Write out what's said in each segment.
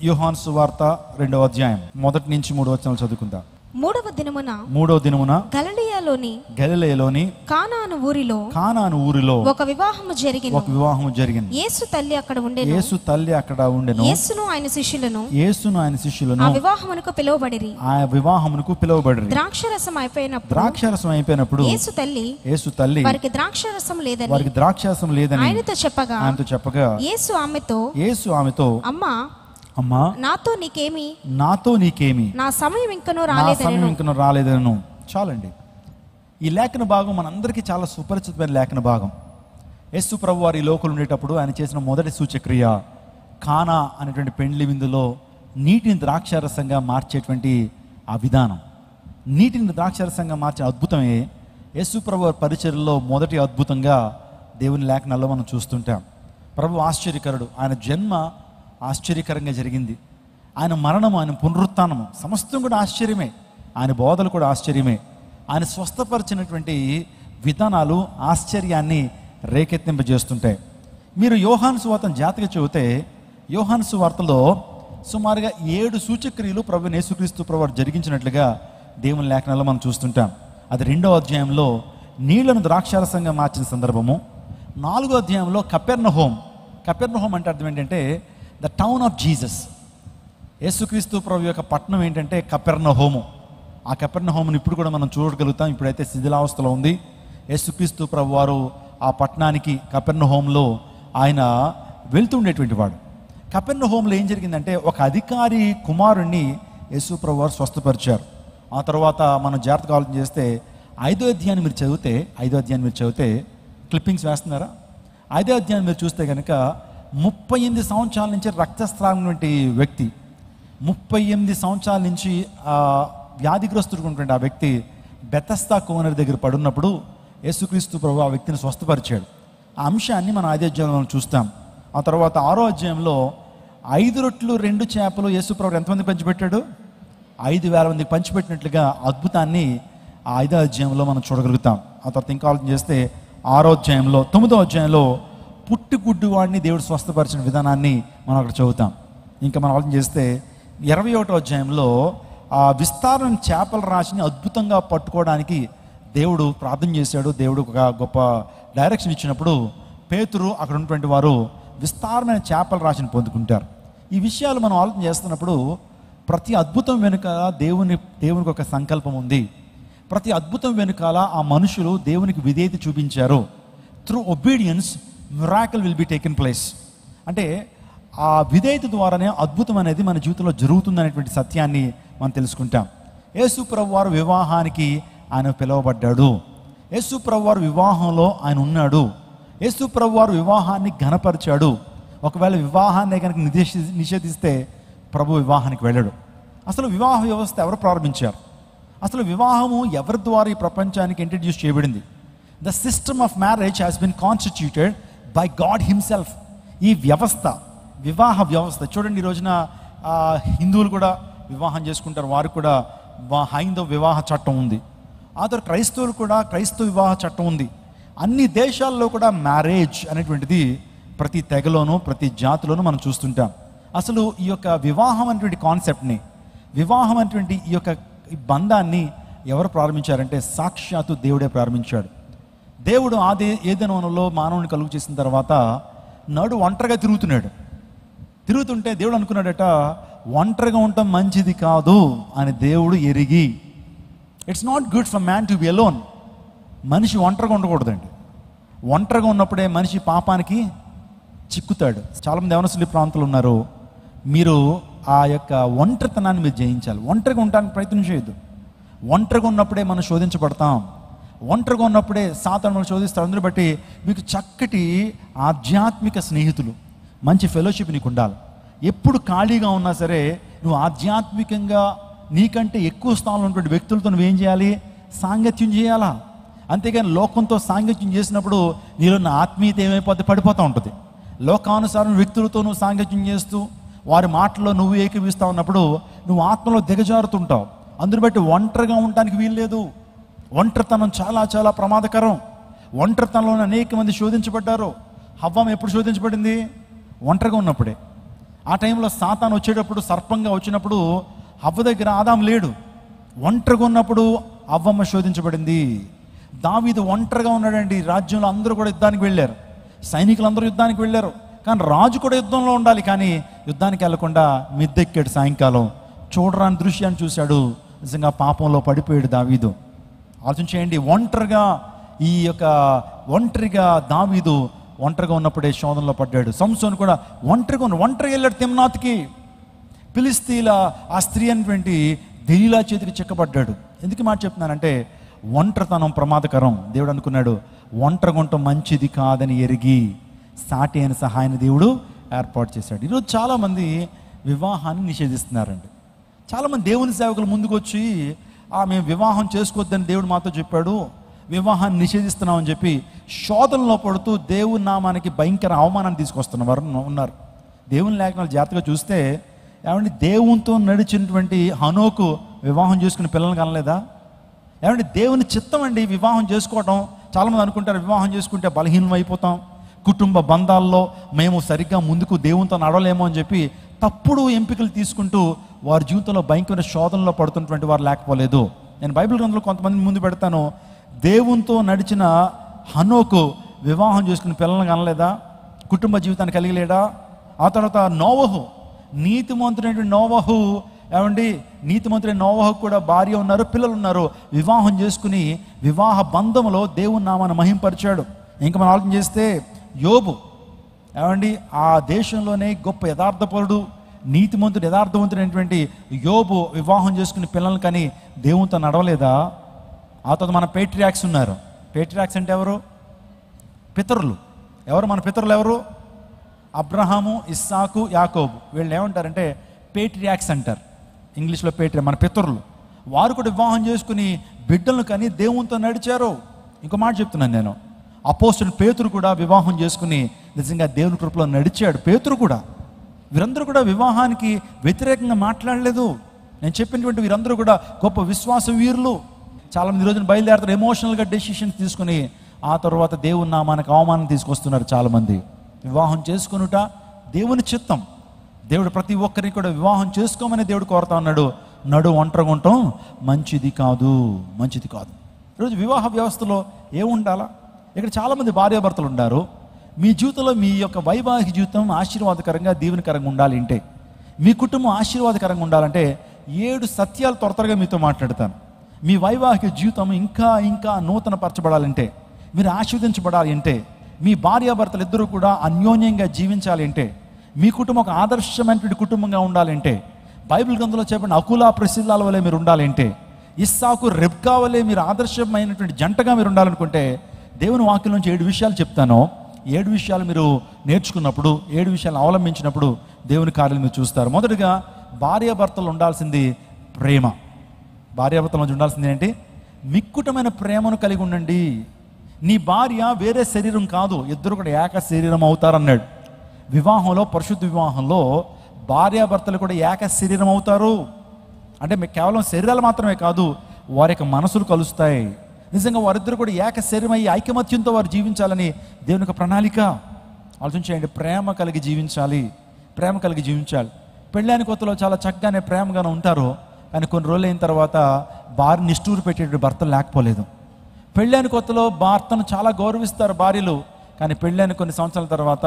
యోహాను సువార్త 2వ అధ్యాయం 1 నుంచి 3 వచనాలు చదువుకుందాం. మూడవ దినమున గలిలయలోని కానాను ఊరిలో ఒక వివాహము జరిగింది. యేసు తల్లి అక్కడ ఉండెను. యేసును ఆయన శిష్యులను ఆ వివాహమునకు పిలువబడిరి. ద్రాక్షరసం అయిపోయినప్పుడు యేసు తల్లి వారికి ద్రాక్షరసం లేదని ఆయనతో చెప్పగా యేసు ఆమెతో అమ్మా నాతో నీకేమి, నా సమయం ఇంకనూ రాలేదను. చాలండి. ఈ లేఖన భాగం మనందరికీ చాలా సుపరిచితమైన లేఖన భాగం. యేసు ప్రభు వారు ఈ లోకంలో ఉండేటప్పుడు ఆయన చేసిన మొదటి సూచక్రియ కానా అనేటువంటి పెండ్లి విందులో నీటిని ద్రాక్షారసంగా మార్చేటువంటి ఆ విధానం. నీటిని ద్రాక్షారసంగా మార్చే అద్భుతమే యేసు ప్రభు వారి పరిచర్యలో మొదటి అద్భుతంగా దేవుని లేఖనాల్లో మనం చూస్తుంటాం. ప్రభు ఆశ్చర్యకరుడు. ఆయన జన్మ ఆశ్చర్యకరంగా జరిగింది. ఆయన మరణము, ఆయన పునరుత్థానము సమస్తం కూడా ఆశ్చర్యమే. ఆయన బోధలు కూడా ఆశ్చర్యమే. ఆయన స్వస్థపరిచినటువంటి విధానాలు ఆశ్చర్యాన్ని రేకెత్తింపజేస్తుంటాయి. మీరు యోహాను సువార్త జాతక చదివితే యోహాను సువార్తలో సుమారుగా 7 సూచక్రియలు ప్రభు యేసుక్రీస్తు ప్రభు జరిగించినట్లుగా దేవుని లేఖనాల్లో మనం చూస్తుంటాం. అది 2వ అధ్యాయంలో నీళ్లను ద్రాక్షారసంగా మార్చిన సందర్భము. 4వ అధ్యాయంలో కపెర్నహూం అంటే అర్థం ఏంటంటే ద టౌన్ ఆఫ్ జీసస్. యేసుక్రీస్తు ప్రభు యొక్క పట్టణం ఏంటంటే కపెర్నహూము. ఆ కపెర్నహూమును ఇప్పుడు కూడా మనం చూడగలుగుతాం. ఇప్పుడైతే శిథిలావస్థలో ఉంది. యేసుక్రీస్తు ప్రభు వారు ఆ పట్టణానికి కపెర్నహూములో ఆయన వెళ్తుండేటువంటి వాడు. కపెర్నహూములో ఏం జరిగిందంటే ఒక అధికారి కుమారుణ్ణి యేసు ప్రభు వారు స్వస్థపరిచారు. ఆ తర్వాత మనం జాగ్రత్తగా ఆలోచన చేస్తే 5వ అధ్యాయాన్ని మీరు చదివితే క్లిప్పింగ్స్ వేస్తున్నారా? 5వ అధ్యాయాన్ని మీరు చూస్తే కనుక 38 సంవత్సరాల నుంచి రక్తస్రావం వంటి వ్యక్తి, 38 సంవత్సరాల నుంచి వ్యాధిగ్రస్తుడుకున్నటువంటి ఆ వ్యక్తి బెతస్దా కోనేరు దగ్గర పడున్నప్పుడు యేసుక్రీస్తు ప్రభు ఆ వ్యక్తిని స్వస్థపరిచాడు. ఆ అంశాన్ని మనం 5వ అధ్యాయంలో చూస్తాం. ఆ తర్వాత 6వ అధ్యాయంలో 5 రొట్టెలు 2 చేపలు యేసు ప్రభు ఎంతమందికి పంచిపెట్టాడు? 5,000 మందికి పంచిపెట్టినట్లుగా అద్భుతాన్ని ఆ 5వ అధ్యాయంలో మనం చూడగలుగుతాం. ఆ తర్వాత ఇంకా ఆలోచన చేస్తే 6వ అధ్యాయంలో 9వ అధ్యాయంలో పుట్టుగుడ్డు వాడిని దేవుడు స్వస్థపరిచిన విధానాన్ని మనం అక్కడ చదువుతాం. ఇంకా మనం ఆలోచన చేస్తే 21వ అధ్యాయంలో ఆ విస్తారం చేపల రాశిని అద్భుతంగా పట్టుకోవడానికి దేవుడు ప్రార్థన చేశాడు. దేవుడు ఒక గొప్ప డైరెక్షన్ ఇచ్చినప్పుడు పేతురు అక్కడ ఉన్నటువంటి వారు విస్తారమైన చేపల రాశిని పొందుకుంటారు. ఈ విషయాలు మనం ఆలోచన చేస్తున్నప్పుడు ప్రతి అద్భుతం వెనుక దేవునికి ఒక సంకల్పం ఉంది. ప్రతి అద్భుతం వెనుకాల ఆ మనుషులు దేవునికి విధేయత చూపించారు. Through obedience miracle will be taken place. అంటే ఆ విధేయత ద్వారానే అద్భుతం అనేది మన జీవితంలో జరుగుతుందనేటువంటి సత్యాన్ని మనం తెలుసుకుంటాం. యేసు ప్రభు వారు వివాహానికి ఆయన పిలువబడ్డాడు. యేసు ప్రభు వారు వివాహంలో ఆయన ఉన్నాడు. యేసు ప్రభు వారు వివాహాన్ని ఘనపరిచాడు. ఒకవేళ వివాహాన్ని కనుక నిషేధిస్తే ప్రభు వివాహానికి వెళ్ళాడు. అసలు వివాహ వ్యవస్థ ఎవరు ప్రారంభించారు? అసలు వివాహము ఎవరి ద్వారా ఈ ప్రపంచానికి ఇంట్రడ్యూస్ చేయబడింది? The system of marriage has been constituted by God himself. ఈ వివాహ వ్యవస్థ చూడండి. ఈ రోజున హిందువులు కూడా వివాహం చేసుకుంటారు. వారికి కూడా హైందవ వివాహ చట్టం ఉంది. ఆ తర్వాత క్రైస్తవులు కూడా క్రైస్తవ వివాహ చట్టం ఉంది. అన్ని దేశాల్లో కూడా మ్యారేజ్ అనేటువంటిది ప్రతి తెగలోనూ ప్రతి జాతిలోనూ మనం చూస్తుంటాం. అసలు ఈ యొక్క వివాహం అనేటువంటి కాన్సెప్ట్ని, వివాహం అనేటువంటి ఈ యొక్క బంధాన్ని ఎవరు ప్రారంభించారంటే సాక్షాత్తు దేవుడే ప్రారంభించాడు. దేవుడు ఏదైనా వనంలో మానవుని కలుగు చేసిన తర్వాత ఒంటరిగా తిరుగుతుంటే దేవుడు అనుకున్నాడట, ఒంటరిగా ఉండటం మంచిది కాదు అని దేవుడు ఎరిగి, it's not good for man to be alone. మనిషి ఒంటరిగా ఉండకూడదండి. ఒంటరిగా ఉన్నప్పుడే మనిషి పాపానికి చిక్కుతాడు. చాలామంది యవనస్తులు ప్రాంతాలు ఉన్నారు. మీరు ఆ యొక్క ఒంటరితనాన్ని మీరు జయించాలి. ఒంటరిగా ఉండడానికి ప్రయత్నం చేయొద్దు. ఒంటరిగా ఉన్నప్పుడే మనం శోధించబడతాం. ఒంటరిగా ఉన్నప్పుడే సాతాను మనం శోధిస్తాడు. అందుని బట్టి మీకు చక్కటి ఆధ్యాత్మిక స్నేహితులు, మంచి ఫెలోషిప్ నీకు ఉండాలి. ఎప్పుడు ఖాళీగా ఉన్నా సరే నువ్వు ఆధ్యాత్మికంగా నీకంటే ఎక్కువ స్థానంలో ఉన్నటువంటి వ్యక్తులతో నువ్వేం చేయాలి? సాంగత్యం చేయాలా. అంతేగాని లోకంతో సాంగత్యం చేసినప్పుడు నీలో ఉన్న ఆత్మీయత పడిపోతూ ఉంటుంది. లోకానుసారం వ్యక్తులతో నువ్వు సాంగత్యం చేస్తూ వారి మాటల్లో నువ్వు ఏకీవిస్తూ ఉన్నప్పుడు నువ్వు ఆత్మలో దిగజారుతుంటావు. అందుని బట్టి ఒంటరిగా ఉండటానికి వీల్లేదు. ఒంటరితనం చాలా చాలా ప్రమాదకరం. ఒంటరితనంలో అనేక మంది శోధించబడ్డారు. హవ్వ ఎప్పుడు శోధించబడింది? ఒంటరిగా ఉన్నప్పుడే. ఆ టైంలో సాతాను వచ్చేటప్పుడు, సర్పంగా వచ్చినప్పుడు హవ్వ దగ్గర ఆదాం లేడు. ఒంటరిగా ఉన్నప్పుడు అవ్వమ్మ శోధించబడింది. దావీదు ఒంటరిగా ఉన్నాడండి. రాజ్యంలో అందరూ కూడా యుద్ధానికి వెళ్ళారు, సైనికులందరూ యుద్ధానికి వెళ్ళారు. కానీ రాజు కూడా యుద్ధంలో ఉండాలి, కానీ యుద్ధానికి వెళ్లకుండా మిద్దెక్కాడు. సాయంకాలం చూడరాని దృశ్యాన్ని చూశాడు. నిజంగా పాపంలో పడిపోయాడు దావీదు. ఆలోచించేయండి, ఒంటరిగా దావీదు ఒంటరిగా ఉన్నప్పుడే శోధనలో పడ్డాడు. సంసోను కూడా ఒంటరిగా వెళ్ళాడు తిమ్నాత్కి. ఫిలిష్తీయుల ఆ స్త్రీ అనేటువంటి దెలీలా చేతికి చిక్కబడ్డాడు. ఎందుకు మాట చెప్తున్నానంటే, ఒంటరితనం ప్రమాదకరం. దేవుడు అనుకున్నాడు ఒంటరిగా ఉండటం మంచిది కాదని ఎరిగి సాటి అయిన సహాయాన్ని దేవుడు ఏర్పాటు చేశాడు. ఈరోజు చాలామంది వివాహాన్ని నిషేధిస్తున్నారండి. చాలామంది దేవుని సేవకులు ముందుకు వచ్చి మేము వివాహం చేసుకోవద్దని దేవుడు మాతో చెప్పాడు, వివాహాన్ని నిషేధిస్తున్నామని చెప్పి శోధనలో పడుతూ దేవుని నామానికి భయంకర అవమానాన్ని తీసుకొస్తున్న వారు ఉన్నారు. దేవుని లేఖనాలు జాగ్రత్తగా చూస్తే ఏమంటే దేవునితో నడిచినటువంటి హనోకు వివాహం చేసుకుని పిల్లల్ని కనలేదా? ఏమంటే దేవుని చిత్తం అండి వివాహం చేసుకోవడం. చాలామంది అనుకుంటారు వివాహం చేసుకుంటే బలహీనం అయిపోతాం, కుటుంబ బంధాల్లో మేము సరిగ్గా ముందుకు దేవునితో నడవలేమో అని చెప్పి తప్పుడు ఎంపికలు తీసుకుంటూ వారి జీవితంలో భయంకరమైన శోధనలో పడుతున్నటువంటి వారు లేకపోలేదు. నేను బైబిల్ గ్రంథంలో కొంతమంది ముందు పెడతాను. దేవునితో నడిచిన హనోకు వివాహం చేసుకుని పిల్లల్ని కనలేదా? కుటుంబ జీవితాన్ని కలిగలేడా? ఆ తర్వాత నోవహు, నీతిమంతుడైన నోవహు, నీతిమంతుడైన నోవహు కూడా భార్య ఉన్నారు, పిల్లలు ఉన్నారు. వివాహం చేసుకుని వివాహ బంధంలో దేవుని నామాన్ని మహింపరిచాడు. ఇంకా మనం ఆలోచన చేస్తే యోబు, ఆ దేశంలోనే గొప్ప యథార్థపరుడు, నీతిమంతుడు, యథార్థవంతుడైనటువంటి యోబు వివాహం చేసుకుని పిల్లల్ని కానీ దేవునితో నడవలేదా? ఆ తర్వాత మన పేట్రియాక్స్ ఉన్నారు. పేట్రియాక్స్ అంటే ఎవరు? పితరులు. ఎవరు మన పితరులు? ఎవరు? అబ్రహాము, ఇస్సాకు, యాకోబు. వీళ్ళు ఏమంటారంటే పేట్రియాక్స్ అంటారు ఇంగ్లీష్లో. మన పితరులు. వారు కూడా వివాహం చేసుకుని బిడ్డలను కానీ దేవునితో నడిచారు. ఇంకో మాట చెప్తున్నాను నేను, అపోస్తలుడు పేతురు కూడా వివాహం చేసుకుని నిజంగా దేవుని కృపలో నడిచాడు. పేతురు కూడా. వీరందరూ కూడా వివాహానికి వ్యతిరేకంగా మాట్లాడలేదు. నేను చెప్పినటువంటి వీరందరూ కూడా గొప్ప విశ్వాస వీరులు. చాలామంది రోజున బయలుదేరుతారు ఎమోషనల్గా డెసిషన్స్ తీసుకుని, ఆ తర్వాత దేవుని నామానికి అవమానం తీసుకొస్తున్నారు చాలామంది. వివాహం చేసుకునుట దేవుని చిత్తం. దేవుడు ప్రతి ఒక్కరిని కూడా వివాహం చేసుకోమని దేవుడు కోరుతా ఉన్నాడు. ఒంటరిగా ఉండటం మంచిది కాదు. ఈరోజు వివాహ వ్యవస్థలో ఏముండాలా? ఇక్కడ చాలామంది భార్యాభర్తలు ఉన్నారు. మీ జీవితంలో మీ యొక్క వైవాహిక జీవితం ఆశీర్వాదకరంగా, దీవెనకరంగా ఉండాలి అంటే, మీ కుటుంబం ఆశీర్వాదకరంగా ఉండాలంటే 7 సత్యాలు త్వరగా మీతో మాట్లాడతాను. మీ వైవాహిక జీవితం ఇంకా నూతన పరచబడాలంటే, మీరు ఆశీర్వదించబడాలి అంటే, మీ భార్యాభర్తలు ఇద్దరూ కూడా అన్యోన్యంగా జీవించాలి అంటే, మీ కుటుంబం ఒక ఆదర్శమైనటువంటి కుటుంబంగా ఉండాలంటే, బైబిల్ గ్రంథంలో చెప్పిన అకులా ప్రిసిల్లాల వలె మీరు ఉండాలంటే, ఇస్సాకు రెబ్కా వలె మీరు ఆదర్శమైనటువంటి జంటగా మీరు ఉండాలనుకుంటే, దేవుని వాక్యం నుంచి 7 విషయాలు చెప్తాను. 7 విషయాలు మీరు నేర్చుకున్నప్పుడు, 7 విషయాలు అవలంబించినప్పుడు దేవుని కార్యాలు మీరు చూస్తారు. మొదటిగా భార్యాభర్తలు ఉండాల్సింది ప్రేమ. భార్యాభర్తల మధ్య ఉండాల్సింది ఏంటి? మిక్కుటమైన ప్రేమను కలిగి ఉండండి. నీ భార్య వేరే శరీరం కాదు, ఇద్దరు కూడా ఏక శరీరం అవుతారన్నాడు. వివాహంలో, పరిశుద్ధ వివాహంలో భార్యాభర్తలు కూడా ఏక శరీరం అవుతారు. అంటే కేవలం శరీరాలు మాత్రమే కాదు, వారి యొక్క మనసులు కలుస్తాయి. నిజంగా వారిద్దరు కూడా ఏక శరీరమై ఐకమత్యంతో వారు జీవించాలని దేవుని యొక్క ప్రణాళిక. ఆలోచించేయండి, ప్రేమ కలిగి జీవించాలి. పెళ్ళైన కొత్తలో చాలా చక్కగానే ప్రేమగానే ఉంటారు, కానీ కొన్ని రోజులు అయిన తర్వాత భార్య నిష్ఠూరు పెట్టేటువంటి భర్తలు లేకపోలేదు. పెళ్ళైన కొత్తలో భర్తను చాలా గౌరవిస్తారు భార్యలు, కానీ పెళ్ళైన కొన్ని సంవత్సరాల తర్వాత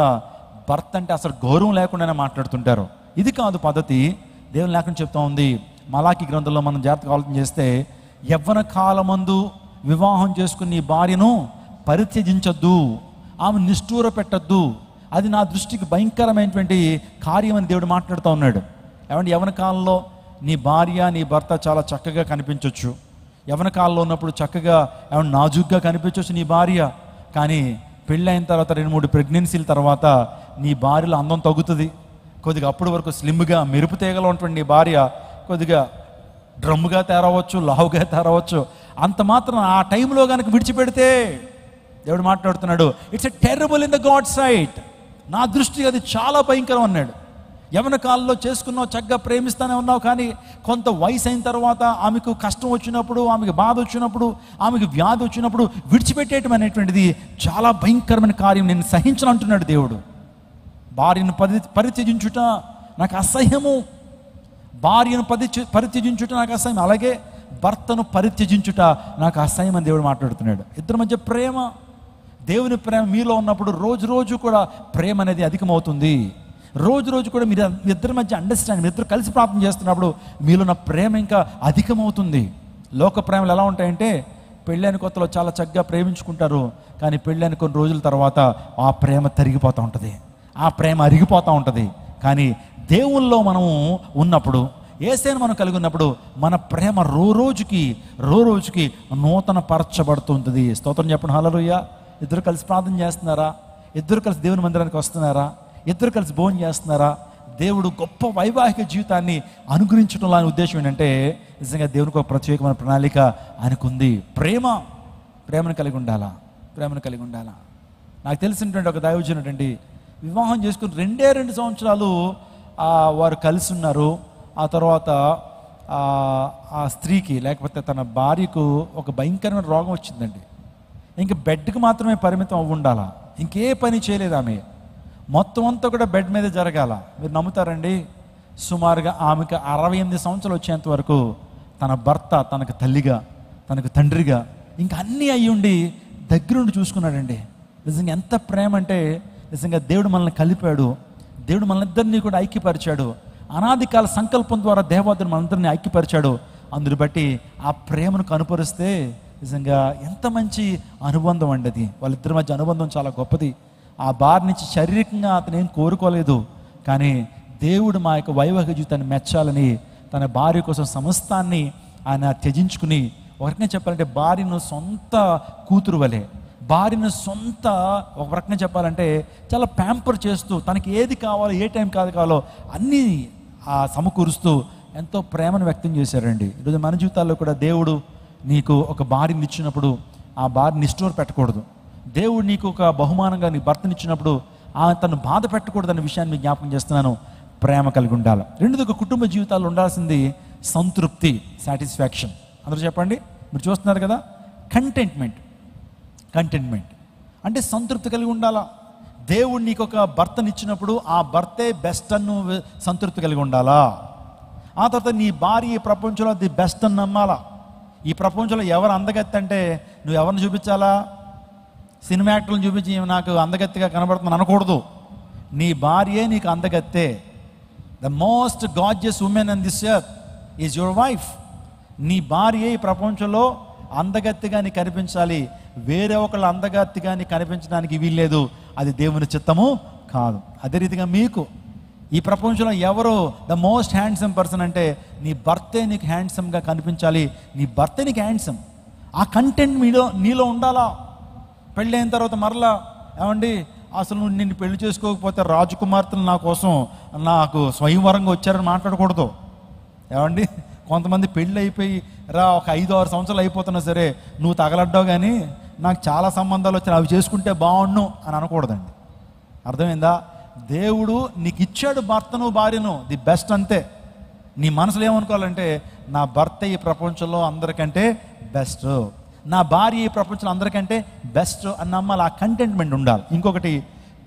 భర్త అంటే అసలు గౌరవం లేకుండానే మాట్లాడుతుంటారు. ఇది కాదు పద్ధతి. దేవుని లేకుండా చెప్తా ఉంది మలాకి గ్రంథంలో. మనం జాగ్రత్తగా ఆలోచన చేస్తే, యవ్వన కాలమందు వివాహం చేసుకుని నీ భార్యను పరిత్యజించొద్దు, ఆమె నిష్ఠూర పెట్టద్దు, అది నా దృష్టికి భయంకరమైనటువంటి కార్యం అని దేవుడు మాట్లాడుతూ ఉన్నాడు. యవ్వన కాలంలో నీ భార్య, నీ భర్త చాలా చక్కగా కనిపించవచ్చు. యవ్వన కాలంలో ఉన్నప్పుడు చక్కగా నాజుగ్గా కనిపించవచ్చు నీ భార్య. కానీ పెళ్ళైన తర్వాత 2-3 ప్రెగ్నెన్సీల తర్వాత నీ భార్యలో అందం తగ్గుతుంది. కొద్దిగా అప్పటి వరకు స్లిమ్గా, మెరుపు తీగలో ఉన్నటువంటి నీ భార్య కొద్దిగా డ్రమ్ముగా తయారవచ్చు, లావుగా తయారవచ్చు. అంత మాత్రం ఆ టైంలో కనుక విడిచిపెడితే దేవుడు మాట్లాడుతున్నాడు, it's a terrible in the God sight. నా దృష్టికి అది చాలా భయంకరం అన్నాడు. యవ్వన కాలంలో చేసుకున్నావు, చక్కగా ప్రేమిస్తానే ఉన్నావు, కానీ కొంత వయసు అయిన తర్వాత ఆమెకు కష్టం వచ్చినప్పుడు, ఆమెకు బాధ వచ్చినప్పుడు, ఆమెకు వ్యాధి వచ్చినప్పుడు విడిచిపెట్టేయటం అనేటువంటిది చాలా భయంకరమైన కార్యం. నేను సహించను అంటున్నాడు దేవుడు. భార్యను పరిత్యజించుట నాకు అసహ్యము, భార్యను పరిత్యజించుట నాకు అసహ్యం, అలాగే భర్తను పరిత్యజించుట నాకు అసహ్యం అని దేవుడు మాట్లాడుతున్నాడు. ఇద్దరి మధ్య ప్రేమ, దేవుని ప్రేమ మీలో ఉన్నప్పుడు రోజు రోజు కూడా ప్రేమ అనేది అధికమవుతుంది. రోజు రోజు కూడా మీరు ఇద్దరి మధ్య అండర్స్టాండింగ్, మీ ఇద్దరు కలిసి ప్రార్థన చేస్తున్నప్పుడు మీలో ఉన్న ప్రేమ ఇంకా అధికమవుతుంది. లోక ప్రేమలు ఎలా ఉంటాయంటే, పెళ్ళైన కొత్తలో చాలా చక్కగా ప్రేమించుకుంటారు, కానీ పెళ్ళైన కొన్ని రోజుల తర్వాత ఆ ప్రేమ తరిగిపోతూ ఉంటుంది, ఆ ప్రేమ అరిగిపోతూ ఉంటుంది. కానీ దేవుల్లో మనము ఉన్నప్పుడు, యేసుని మనం కలిగి ఉన్నప్పుడు మన ప్రేమ రోజుకి నూతన పరచబడుతుంటుంది. స్తోత్రం చెప్పండి, హల్లెలూయా. ఇద్దరు కలిసి ప్రార్థన చేస్తున్నారా? ఇద్దరు కలిసి దేవుని మందిరానికి వస్తున్నారా? ఇద్దరు కలిసి భోజనం చేస్తున్నారా? దేవుడు గొప్ప వైవాహిక జీవితాన్ని అనుగ్రహించడంలో ఆయన ఉద్దేశం ఏంటంటే, నిజంగా దేవునికి ఒక ప్రత్యేకమైన ప్రణాళిక ఆయనకుంది. ప్రేమను కలిగి ఉండాలా, ప్రేమను కలిగి ఉండాలా. నాకు తెలిసినటువంటి ఒక దైవజనుడండి, వివాహం చేసుకుని 2 సంవత్సరాలు వారు కలిసి ఉన్నారు. ఆ తర్వాత ఆ స్త్రీకి లేకపోతే తన భార్యకు ఒక భయంకరమైన రోగం వచ్చిందండి. ఇంక బెడ్కి మాత్రమే పరిమితం అవ్వి ఉండాలా, ఇంకే పని చేయలేదు ఆమె. మొత్తం అంతా కూడా బెడ్ మీద జరగాల. మీరు నమ్ముతారండి, సుమారుగా ఆమెకు 68 సంవత్సరాలు వచ్చేంత వరకు తన భర్త తనకు తల్లిగా, తనకు తండ్రిగా, ఇంకా అన్నీ అయ్యుండి దగ్గరుండి చూసుకున్నాడండి. నిజంగా ఎంత ప్రేమ అంటే, నిజంగా దేవుడు మనల్ని కలిపాడు, దేవుడు మనందరినీ కూడా ఐక్యపరిచాడు. అనాదికాల సంకల్పం ద్వారా దేవతను మనందరినీ ఐక్యపరిచాడు. అందుని బట్టి ఆ ప్రేమను కనుపరిస్తే నిజంగా ఎంత మంచి అనుబంధం అండి అది. వాళ్ళిద్దరి మధ్య అనుబంధం చాలా గొప్పది. ఆ భార్య నుంచి శారీరకంగా అతను ఏం కోరుకోలేదు, కానీ దేవుడు మా యొక్క వైవాహిక జీవితాన్ని మెచ్చాలని తన భార్య కోసం సమస్తాన్ని ఆయన త్యజించుకుని, ఒక రకంగా చెప్పాలంటే భార్యను సొంత కూతురు వలె, భార్యను ఒక రకంగా చెప్పాలంటే చాలా ప్యాంపర్ చేస్తూ, తనకి ఏది కావాలో, ఏ టైం కావాలో అన్నీ సమకూరుస్తూ ఎంతో ప్రేమను వ్యక్తం చేశారండి. ఈరోజు మన జీవితాల్లో కూడా దేవుడు నీకు ఒక భార్యని ఇచ్చినప్పుడు ఆ భార్యని నిష్ఠూర పెట్టకూడదు. దేవుడు నీకు ఒక బహుమానంగా నీ భర్తనిచ్చినప్పుడు తను బాధ పెట్టకూడదు అనే విషయాన్ని మీకు జ్ఞాపకం చేస్తున్నాను. ప్రేమ కలిగి ఉండాలి. రెండోది, ఒక కుటుంబ జీవితాల్లో ఉండాల్సింది సంతృప్తి, సాటిస్ఫాక్షన్. అందరూ చెప్పండి. మీరు చూస్తున్నారు కదా, కంటెంట్మెంట్ అంటే సంతృప్తి కలిగి ఉండాలా. దేవుడు నీకు ఒక భర్తనిచ్చినప్పుడు ఆ భర్తే బెస్ట్ అని నువ్వు సంతృప్తి కలిగి ఉండాలా. ఆ తర్వాత నీ భార్య ఈ ప్రపంచంలో ది బెస్ట్ అని నమ్మాలా. ఈ ప్రపంచంలో ఎవరు అందగత్తి అంటే నువ్వు ఎవరిని చూపించాలా? సినిమా యాక్టర్లను చూపించి నాకు అందగత్తిగా కనబడుతుంది అనకూడదు. నీ భార్యే నీకు అందగత్తే. The most gorgeous woman in this earth is your wife. నీ భార్యే ఈ ప్రపంచంలో అందగత్తిగా నీకు కనిపించాలి. వేరే ఒకళ్ళు అందగత్తిగా నీకు కనిపించడానికి వీల్లేదు. అది దేవుని చిత్తము కాదు. అదే రీతిగా మీకు ఈ ప్రపంచంలో ఎవరు ద మోస్ట్ హ్యాండ్సమ్ పర్సన్ అంటే నీ భర్తే నీకు హ్యాండ్సమ్గా కనిపించాలి. నీ భర్తే నీకు హ్యాండ్సమ్. ఆ కంటెంట్ నీలో ఉండాలా. పెళ్ళైన తర్వాత మరలా ఏమండి, అసలు నువ్వు నిన్ను పెళ్లి చేసుకోకపోతే రాజకుమార్తెలు నా కోసం నాకు స్వయంవరంగా వచ్చారని మాట్లాడకూడదు. ఏమండి, కొంతమంది పెళ్ళి అయిపోయి ఒక 5-6 సంవత్సరాలు అయిపోతున్నా సరే నువ్వు తగలడ్డావు కానీ నాకు చాలా సంబంధాలు వచ్చాయి, అవి చేసుకుంటే బాగుండు అని అనకూడదండి. అర్థమైందా? దేవుడు నీకు ఇచ్చాడు భర్తను భార్యను ది బెస్ట్ అంతే. నీ మనసులో ఏమనుకోవాలంటే నా భర్త ఈ ప్రపంచంలో అందరికంటే బెస్ట్, నా భార్య ఈ ప్రపంచంలో అందరికంటే బెస్ట్ అని నమ్మాలి. ఆ కంటెంట్మెంట్ ఉండాలి. ఇంకొకటి,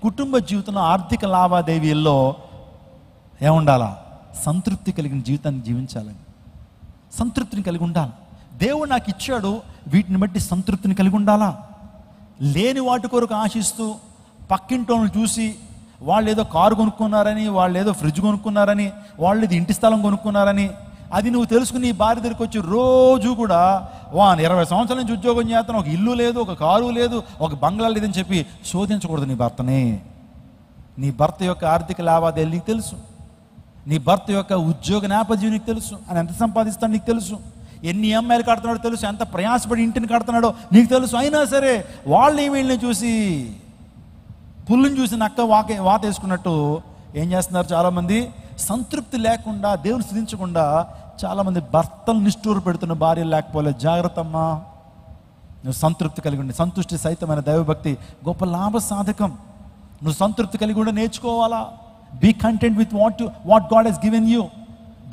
కుటుంబ జీవితంలో ఆర్థిక లావాదేవీల్లో ఏముండాలా? సంతృప్తి కలిగిన జీవితాన్ని జీవించాలని, సంతృప్తిని కలిగి ఉండాలి. దేవుడు నాకు ఇచ్చాడు, వీటిని బట్టి సంతృప్తిని కలిగి ఉండాలా. లేని వాటి కొరకు ఆశిస్తూ పక్కింటోళ్ళని చూసి వాళ్ళు ఏదో కారు కొనుక్కున్నారని, వాళ్ళు ఏదో ఫ్రిడ్జ్ కొనుక్కున్నారని, వాళ్ళు ఏదో ఇంటి స్థలం కొనుక్కున్నారని అది నువ్వు తెలుసుకుని నీ భార్య దగ్గరికి వచ్చి రోజు కూడా 20 సంవత్సరాల నుంచి ఉద్యోగం చేస్తాను, ఒక ఇల్లు లేదు, ఒక కారు లేదు, ఒక బంగ్లా లేదని చెప్పి శోధించకూడదు నీ భర్తని. నీ భర్త యొక్క ఆర్థిక లావాదేవీలు నీకు తెలుసు, నీ భర్త యొక్క ఉద్యోగ నేపథ్యం నీకు తెలుసు, ఆయన ఎంత సంపాదిస్తాడో నీకు తెలుసు, ఎన్ని EMIలు కడుతున్నాడో తెలుసు, ఎంత ప్రయాసపడి ఇంటిని కడుతున్నాడో నీకు తెలుసు. అయినా సరే వాళ్ళు వీళ్ళని చూసి, పుల్లుని చూసి నక్క వాత వేసుకున్నట్టు ఏం చేస్తున్నారు చాలామంది? సంతృప్తి లేకుండా, దేవుని స్థుతించకుండా చాలామంది భర్తలు నిష్ఠూరు పెడుతున్న భార్యలు లేకపోలే. జాగ్రత్త అమ్మా, నువ్వు సంతృప్తి కలిగి ఉండి, సంతుష్టి సహితమైన దైవభక్తి గొప్ప లాభ సాధకం. నువ్వు సంతృప్తి కలిగి ఉండి నేర్చుకోవాలా. Be content with what God has given you.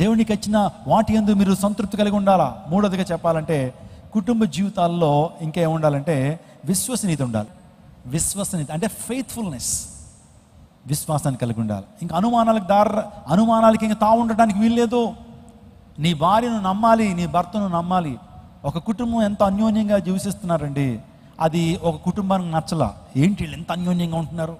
దేవునికి ఇచ్చిన వాటి యందు మీరు సంతృప్తి కలిగి ఉండాలా. మూడోదిగా చెప్పాలంటే కుటుంబ జీవితాల్లో ఇంకా ఏముండాలంటే విశ్వసనీయత ఉండాలి. విశ్వసనీయత అంటే ఫెయిత్ఫుల్నెస్. విశ్వాసాన్ని కలిగి ఉండాలి. ఇంకా అనుమానాలకి ఇంకా తావు ఉండడానికి వీల్లేదు. నీ భార్యను నమ్మాలి, నీ భర్తను నమ్మాలి. ఒక కుటుంబం ఎంత అన్యోన్యంగా జీవిస్తున్నారండి, అది ఒక కుటుంబానికి నచ్చలా. ఏంటి వీళ్ళు ఎంత అన్యోన్యంగా ఉంటున్నారు,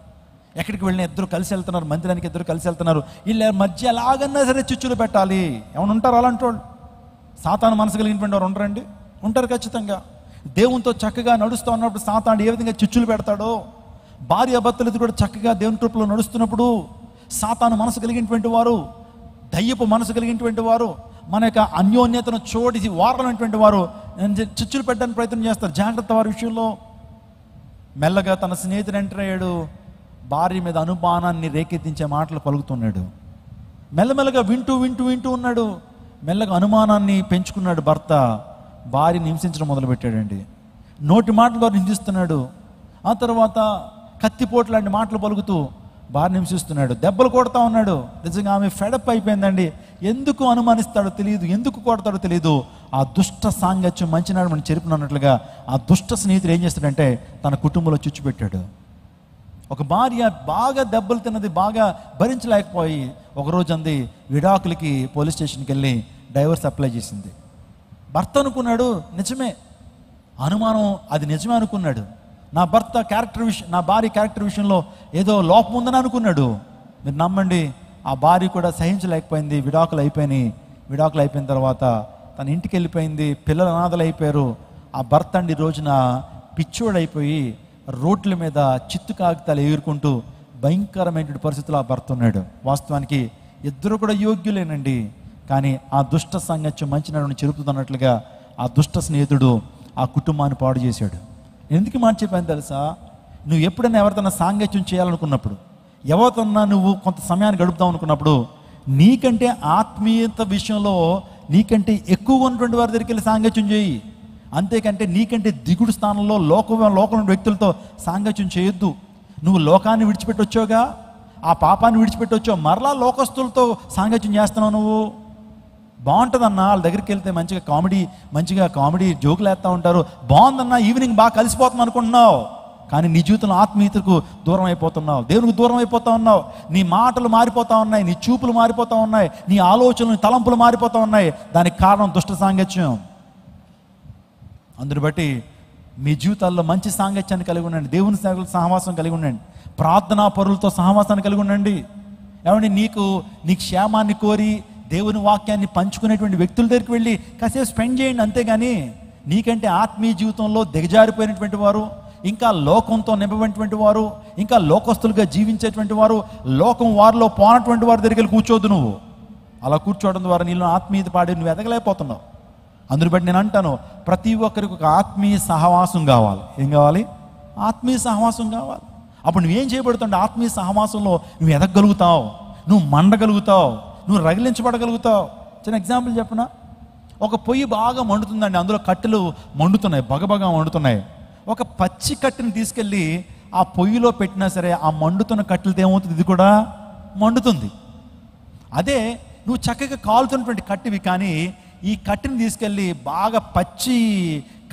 ఎక్కడికి వెళ్ళిన ఇద్దరు కలిసి వెళ్తున్నారు, మందిరానికి ఇద్దరు కలిసి వెళ్తున్నారు, వీళ్ళ మధ్య ఎలాగన్నా సరే చిచ్చులు పెట్టాలి. ఏమైనా ఉంటారు అలాంటి వాళ్ళు? సాతాను మనసు కలిగినటువంటి వారు ఉంటారండి? ఉంటారు ఖచ్చితంగా. దేవునితో చక్కగా నడుస్తూ ఉన్నప్పుడు సాతాను ఏ విధంగా చిచ్చులు పెడతాడో, భార్యాభర్తలు కూడా చక్కగా దేవుని కృపలో నడుస్తున్నప్పుడు సాతాను మనసు కలిగినటువంటి వారు, దయ్యపు మనసు కలిగినటువంటి వారు, మన యొక్క అన్యోన్యతను చోటి వారాలైనటువంటి వారు చిచ్చులు పెట్టడానికి ప్రయత్నం చేస్తారు. జాగ్రత్త వారి విషయంలో. మెల్లగా తన స్నేహితుడు ఎంటర్ అయ్యాడు, భార్య మీద అనుమానాన్ని రేకెత్తించే మాటలు పలుకుతున్నాడు. మెల్లమెల్లగా వింటూ ఉన్నాడు. మెల్లగా అనుమానాన్ని పెంచుకున్నాడు భర్త. భార్యని హింసించడం మొదలుపెట్టాడండి. నోటి మాటల ద్వారా హింసిస్తున్నాడు. ఆ తర్వాత కత్తిపోటు లాంటి మాటలు పలుకుతూ భార్యని హింసిస్తున్నాడు. దెబ్బలు కొడతా ఉన్నాడు. నిజంగా ఆమె ఫెడప్ అయిపోయిందండి. ఎందుకు అనుమానిస్తాడో తెలియదు, ఎందుకు కొడతాడో తెలియదు. ఆ దుష్ట సాంగత్యం మంచినాడు మనం చెరుపునన్నట్లుగా ఆ దుష్ట స్నేహితుడు ఏం చేస్తాడంటే తన కుటుంబంలో చిచ్చు పెట్టాడు. ఒక భార్య బాగా దెబ్బలు తిన్నది, బాగా భరించలేకపోయి ఒకరోజు అంది విడాకులకి పోలీస్ స్టేషన్కి వెళ్ళి డైవర్స్ అప్లై చేసింది. భర్త అనుకున్నాడు నిజమే, అనుమానం అది నిజమే అనుకున్నాడు. నా భార్య క్యారెక్టర్ విషయంలో ఏదో లోపం ఉందని అనుకున్నాడు. మీరు నమ్మండి, ఆ భార్య కూడా సహించలేకపోయింది. విడాకులు అయిపోయిన తర్వాత తన ఇంటికి వెళ్ళిపోయింది. పిల్లలు అనాథలు అయిపోయారు. ఆ భర్త అండి రోజున పిచ్చోడైపోయి రోడ్ల మీద చిత్తు కాగితాలు ఎగురుకుంటూ భయంకరమైనటువంటి పరిస్థితుల్లో ఆ భర్త ఉన్నాడు. వాస్తవానికి ఇద్దరు కూడా యోగ్యులేనండి. కానీ ఆ దుష్ట సాంగత్యం మంచి నడుని చెరుపుతున్నట్లుగా ఆ దుష్ట స్నేహితుడు ఆ కుటుంబాన్ని పాడు చేశాడు. ఎందుకు మాట చెప్పాను తెలుసా? నువ్వు ఎప్పుడైనా ఎవరితోన్నా సాంగత్యం చేయాలనుకున్నప్పుడు, ఎవరితోన్నా నువ్వు కొంత సమయాన్ని గడుపుతావు అనుకున్నప్పుడు, నీకంటే ఆత్మీయత విషయంలో నీకంటే ఎక్కువ ఉన్నటువంటి వారి దగ్గరికి వెళ్ళి సాంగత్యం చేయి. అంతేకంటే నీకంటే దిగుడు స్థానంలో లోకంలో వ్యక్తులతో సాంగత్యం చేయొద్దు. నువ్వు లోకాన్ని విడిచిపెట్టొచ్చావుగా, ఆ పాపాన్ని విడిచిపెట్టొచ్చావు, మరలా లోకస్తులతో సాంగత్యం చేస్తున్నావు. నువ్వు బాగుంటుందన్నా, వాళ్ళ దగ్గరికి వెళ్తే మంచిగా కామెడీ జోకులు వేస్తూ ఉంటారు, బాగుందన్నా, ఈవినింగ్ బాగా కలిసిపోతాం అనుకుంటున్నావు. కానీ నీ జీవితంలో ఆత్మీయతకు దూరం అయిపోతున్నావు, దేవునికి దూరం అయిపోతా ఉన్నావు. నీ మాటలు మారిపోతా ఉన్నాయి, నీ చూపులు మారిపోతా ఉన్నాయి, నీ ఆలోచనలు, నీ తలంపులు మారిపోతా ఉన్నాయి. దానికి కారణం దుష్ట సాంగత్యం. అందుని బట్టి మీ జీవితాల్లో మంచి సాంగత్యాన్ని కలిగి ఉండండి, దేవుని సేవకుల సహవాసం కలిగి ఉండండి, ప్రార్థనా పరులతో సహవాసాన్ని కలిగి ఉండండి. ఏమండి, నీకు క్షేమాన్ని కోరి దేవుని వాక్యాన్ని పంచుకునేటువంటి వ్యక్తుల దగ్గరికి వెళ్ళి కాసేపు స్పెండ్ చేయండి. అంతేగాని నీకంటే ఆత్మీయ జీవితంలో దిగజారిపోయినటువంటి వారు, ఇంకా లోకంతో నింపబడినటువంటి వారు, ఇంకా లోకస్తులుగా జీవించేటువంటి వారు, లోకం వారిలో పోనటువంటి వారి దగ్గరికి వెళ్ళి కూర్చోద్దు. నువ్వు అలా కూర్చోవడం ద్వారా నీలో ఆత్మీయత పాడి నువ్వు ఎదగలేకపోతున్నావు. అందుని బట్టి నేను అంటాను, ప్రతి ఒక్కరికి ఒక ఆత్మీయ సహవాసం కావాలి. ఏం కావాలి? ఆత్మీయ సహవాసం కావాలి. అప్పుడు నువ్వేం చేయబడుతుంటే ఆత్మీయ సహవాసంలో నువ్వు ఎదగలుగుతావు, నువ్వు మండగలుగుతావు, నువ్వు రగిలించబడగలుగుతావు. చిన్న ఎగ్జాంపుల్ చెప్పనా? ఒక పొయ్యి బాగా మండుతుందండి, అందులో కట్టెలు మండుతున్నాయి, బగబగా మండుతున్నాయి. ఒక పచ్చి కట్టెని తీసుకెళ్ళి ఆ పొయ్యిలో పెట్టినా సరే ఆ మండుతున్న కట్టెలతో ఏమవుతుంది? ఇది కూడా మండుతుంది. అదే నువ్వు చక్కగా కాలుతున్నటువంటి కట్టెవి కానీ ఈ కట్టెని తీసుకెళ్ళి బాగా పచ్చి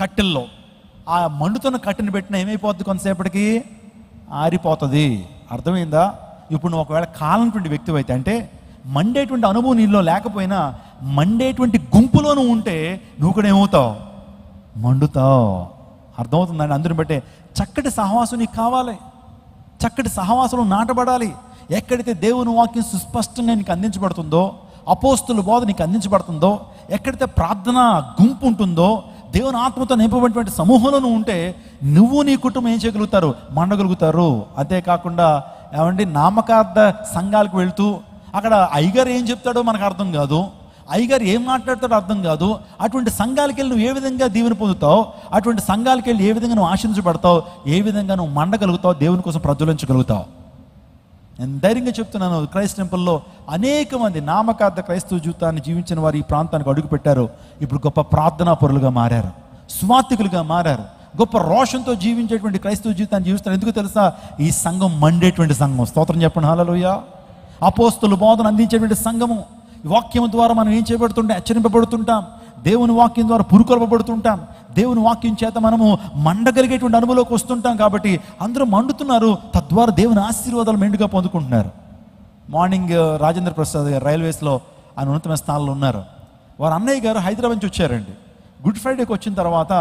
కట్టెల్లో ఆ మండుతున్న కట్టెని పెట్టినా ఏమైపోద్ది? కొంతసేపటికి ఆరిపోతుంది. అర్థమైందా? ఇప్పుడు నువ్వు ఒకవేళ కాలనటువంటి వ్యక్తివి అయితే, అంటే మండేటువంటి అనుభవం నీలో లేకపోయినా మండేటువంటి గుంపులో నువ్వు ఉంటే నువ్వు కూడా ఏమవుతావు? మండుతావు. అర్థమవుతుందండి? అందుని బట్టే చక్కటి సహవాసం నీకు కావాలి, చక్కటి సహవాసం నాటబడాలి. ఎక్కడైతే దేవుని వాక్యం సుస్పష్టంగా నీకు అందించబడుతుందో, అపోస్తుల బోధ నీకు అందించబడుతుందో, ఎక్కడైతే ప్రార్థన గుంపు ఉంటుందో, దేవుని ఆత్మతో నింపబడినటువంటి సమూహంలో నువ్వు ఉంటే నువ్వు నీ కుటుంబం ఏం చేయగలుగుతారు? మండగలుగుతారు. అంతేకాకుండా ఏమండి, నామకార్థ సంఘాలకు వెళ్తూ అక్కడ అయ్యగారు ఏం చెప్తాడో మనకు అర్థం కాదు, అయ్యగారు ఏం మాట్లాడతాడో అర్థం కాదు. అటువంటి సంఘాలకు వెళ్ళి నువ్వు ఏ విధంగా దీవెన పొందుతావు, అటువంటి సంఘాలకు వెళ్ళి ఏ విధంగా నువ్వు ఆశించబడతావు, ఏ విధంగా నువ్వు మండగలుగుతావు, దేవుని కోసం ప్రజ్వలించగలుగుతావు. నేను ధైర్యంగా చెప్తున్నాను, క్రైస్ట్ టెంపుల్లో అనేక మంది నామకార్థ క్రైస్తవ జీవితాన్ని జీవించిన వారు ఈ ప్రాంతానికి అడుగు పెట్టారు. ఇప్పుడు గొప్ప ప్రార్థనా పరులుగా మారారు, స్వాతికులుగా మారారు, గొప్ప రోషంతో జీవించేటువంటి క్రైస్తవ జీవితాన్ని జీవిస్తారు. ఎందుకు తెలుసా? ఈ సంఘం మండేటువంటి సంఘం. స్తోత్రం చెప్పండి, హల్లెలూయా. అపోస్తుల బోధన అందించేటువంటి సంఘము. వాక్యం ద్వారా మనం ఏం చేయబడుతుంటే హెచ్చరింపబడుతుంటాం, దేవుని వాక్యం ద్వారా పురుకొల్పబడుతుంటాం, దేవుని వాక్యం చేత మనము మండగలిగేటువంటి అనుభవంలోకి వస్తుంటాం. కాబట్టి అందరూ మండుతున్నారు, తద్వారా దేవుని ఆశీర్వాదాలు మెండుగా పొందుకుంటున్నారు. మార్నింగ్ రాజేంద్ర ప్రసాద్ గారు రైల్వేస్లో ఆయన ఉన్నతమైన స్థానంలో ఉన్నారు. వారు అన్నయ్య గారు హైదరాబాద్ నుంచి వచ్చారండి. గుడ్ ఫ్రైడేకి వచ్చిన తర్వాత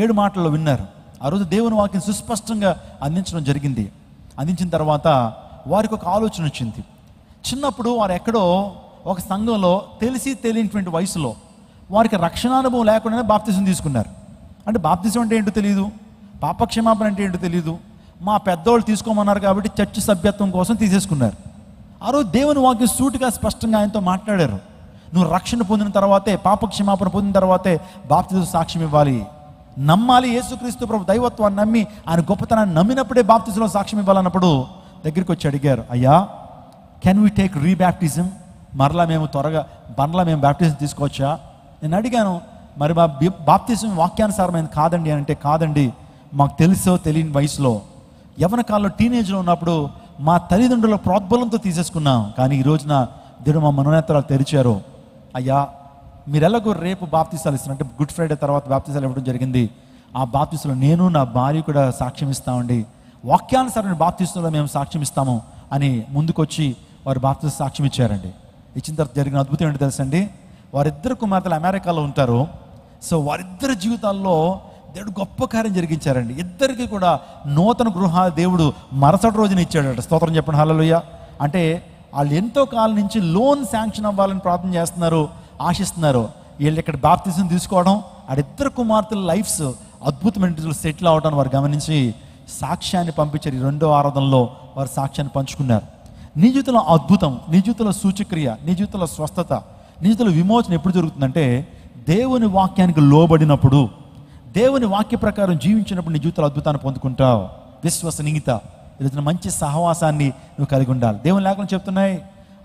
7 మాటల్లో విన్నారు. ఆ రోజు దేవుని వాక్యం సుస్పష్టంగా అందించడం జరిగింది. అందించిన తర్వాత వారికి ఒక ఆలోచన వచ్చింది. చిన్నప్పుడు వారు ఎక్కడో ఒక సంఘంలో తెలియనటువంటి వయసులో వారికి రక్షణానుభవం లేకుండానే బాప్తిజం తీసుకున్నారు. అంటే బాప్తిజం అంటే ఏంటో తెలియదు, పాపక్షమాపణ అంటే ఏంటో తెలియదు. మా పెద్దోళ్ళు తీసుకోమన్నారు కాబట్టి చర్చ్ సభ్యత్వం కోసం తీసేసుకున్నారు. ఆ రోజు దేవుని వాక్యం సూటిగా స్పష్టంగా ఆయనతో మాట్లాడారు. నువ్వు రక్షణ పొందిన తర్వాతే, పాపక్షమాపణ పొందిన తర్వాతే బాప్తిజం సాక్ష్యం ఇవ్వాలి, నమ్మాలి. యేసుక్రీస్తు ప్రభు దైవత్వాన్ని నమ్మి ఆయన గొప్పతనాన్ని నమ్మినప్పుడే బాప్తిజంలో సాక్ష్యం ఇవ్వాలన్నప్పుడు దగ్గరికి వచ్చి అడిగారు, అయ్యా కెన్ వీ టేక్ రీబ్యాప్టిజం? మరలా మేము మేము బ్యాప్టిజం తీసుకోవచ్చా? నేను అడిగాను, మరి మా బాప్తిజం వాక్యానుసారమైనది కాదండి అని అంటే, కాదండి, మాకు తెలుసో తెలియని వయసులో యవ్వన కాలంలో టీనేజ్లో ఉన్నప్పుడు మా తల్లిదండ్రుల ప్రోద్బలంతో తీసేసుకున్నాం. కానీ ఈ రోజున దేవుడు మా మనోనేత్రాలు తెరిచారు. అయ్యా మీరు ఎలాగో రేపు బాప్తిసాలు ఇస్తున్నారు, అంటే గుడ్ ఫ్రైడే తర్వాత బాప్తిసాలు ఇవ్వడం జరిగింది. ఆ బాప్తిసాలో నేను నా భార్య కూడా సాక్ష్యం ఇస్తామండి, వాక్యానుసారమైన బాప్తిసాలో మేము సాక్ష్యం ఇస్తాము అని ముందుకొచ్చి వారు బాప్తిస సాక్ష్యం ఇచ్చారండి. ఇచ్చిన తర్వాత జరిగిన అద్భుతం ఏంటో తెలుసండి, వారిద్దరు కుమార్తెలు అమెరికాలో ఉంటారు. సో వారిద్దరి జీవితాల్లో దేవుడు గొప్ప కార్యం జరిగించారండి. ఇద్దరికి కూడా నూతన గృహ దేవుడు మరుసటి రోజున ఇచ్చాడట. స్తోత్రం చెప్పండి, హల్లెలూయా. అంటే వాళ్ళు ఎంతో కాలం నుంచి లోన్ శాంక్షన్ అవ్వాలని ప్రార్థన చేస్తున్నారు, ఆశిస్తున్నారు. వీళ్ళు ఇక్కడ బాప్తిజం తీసుకోవడం, ఆడిద్దరు కుమార్తెల లైఫ్స్ అద్భుతమైన సెటిల్ అవడం వారు గమనించి సాక్ష్యాన్ని పంపించారు. ఈ 2వ ఆరాధనలో వారు సాక్ష్యాన్ని పంచుకున్నారు. నీ జీవితంలో అద్భుతం, నీ జీవితంలో సూచక్రియ, నీ జీవితంలో స్వస్థత, నీ జీవితంలో విమోచన ఎప్పుడు జరుగుతుందంటే దేవుని వాక్యానికి లోబడినప్పుడు, దేవుని వాక్య ప్రకారం జీవించినప్పుడు నీ జీవితంలో అద్భుతాన్ని పొందుకుంటావు. విశ్వసనీయత, ఈరోజున మంచి సహవాసాన్ని నువ్వు కలిగి ఉండాలి. దేవుని లేఖలు చెప్తున్నాయి,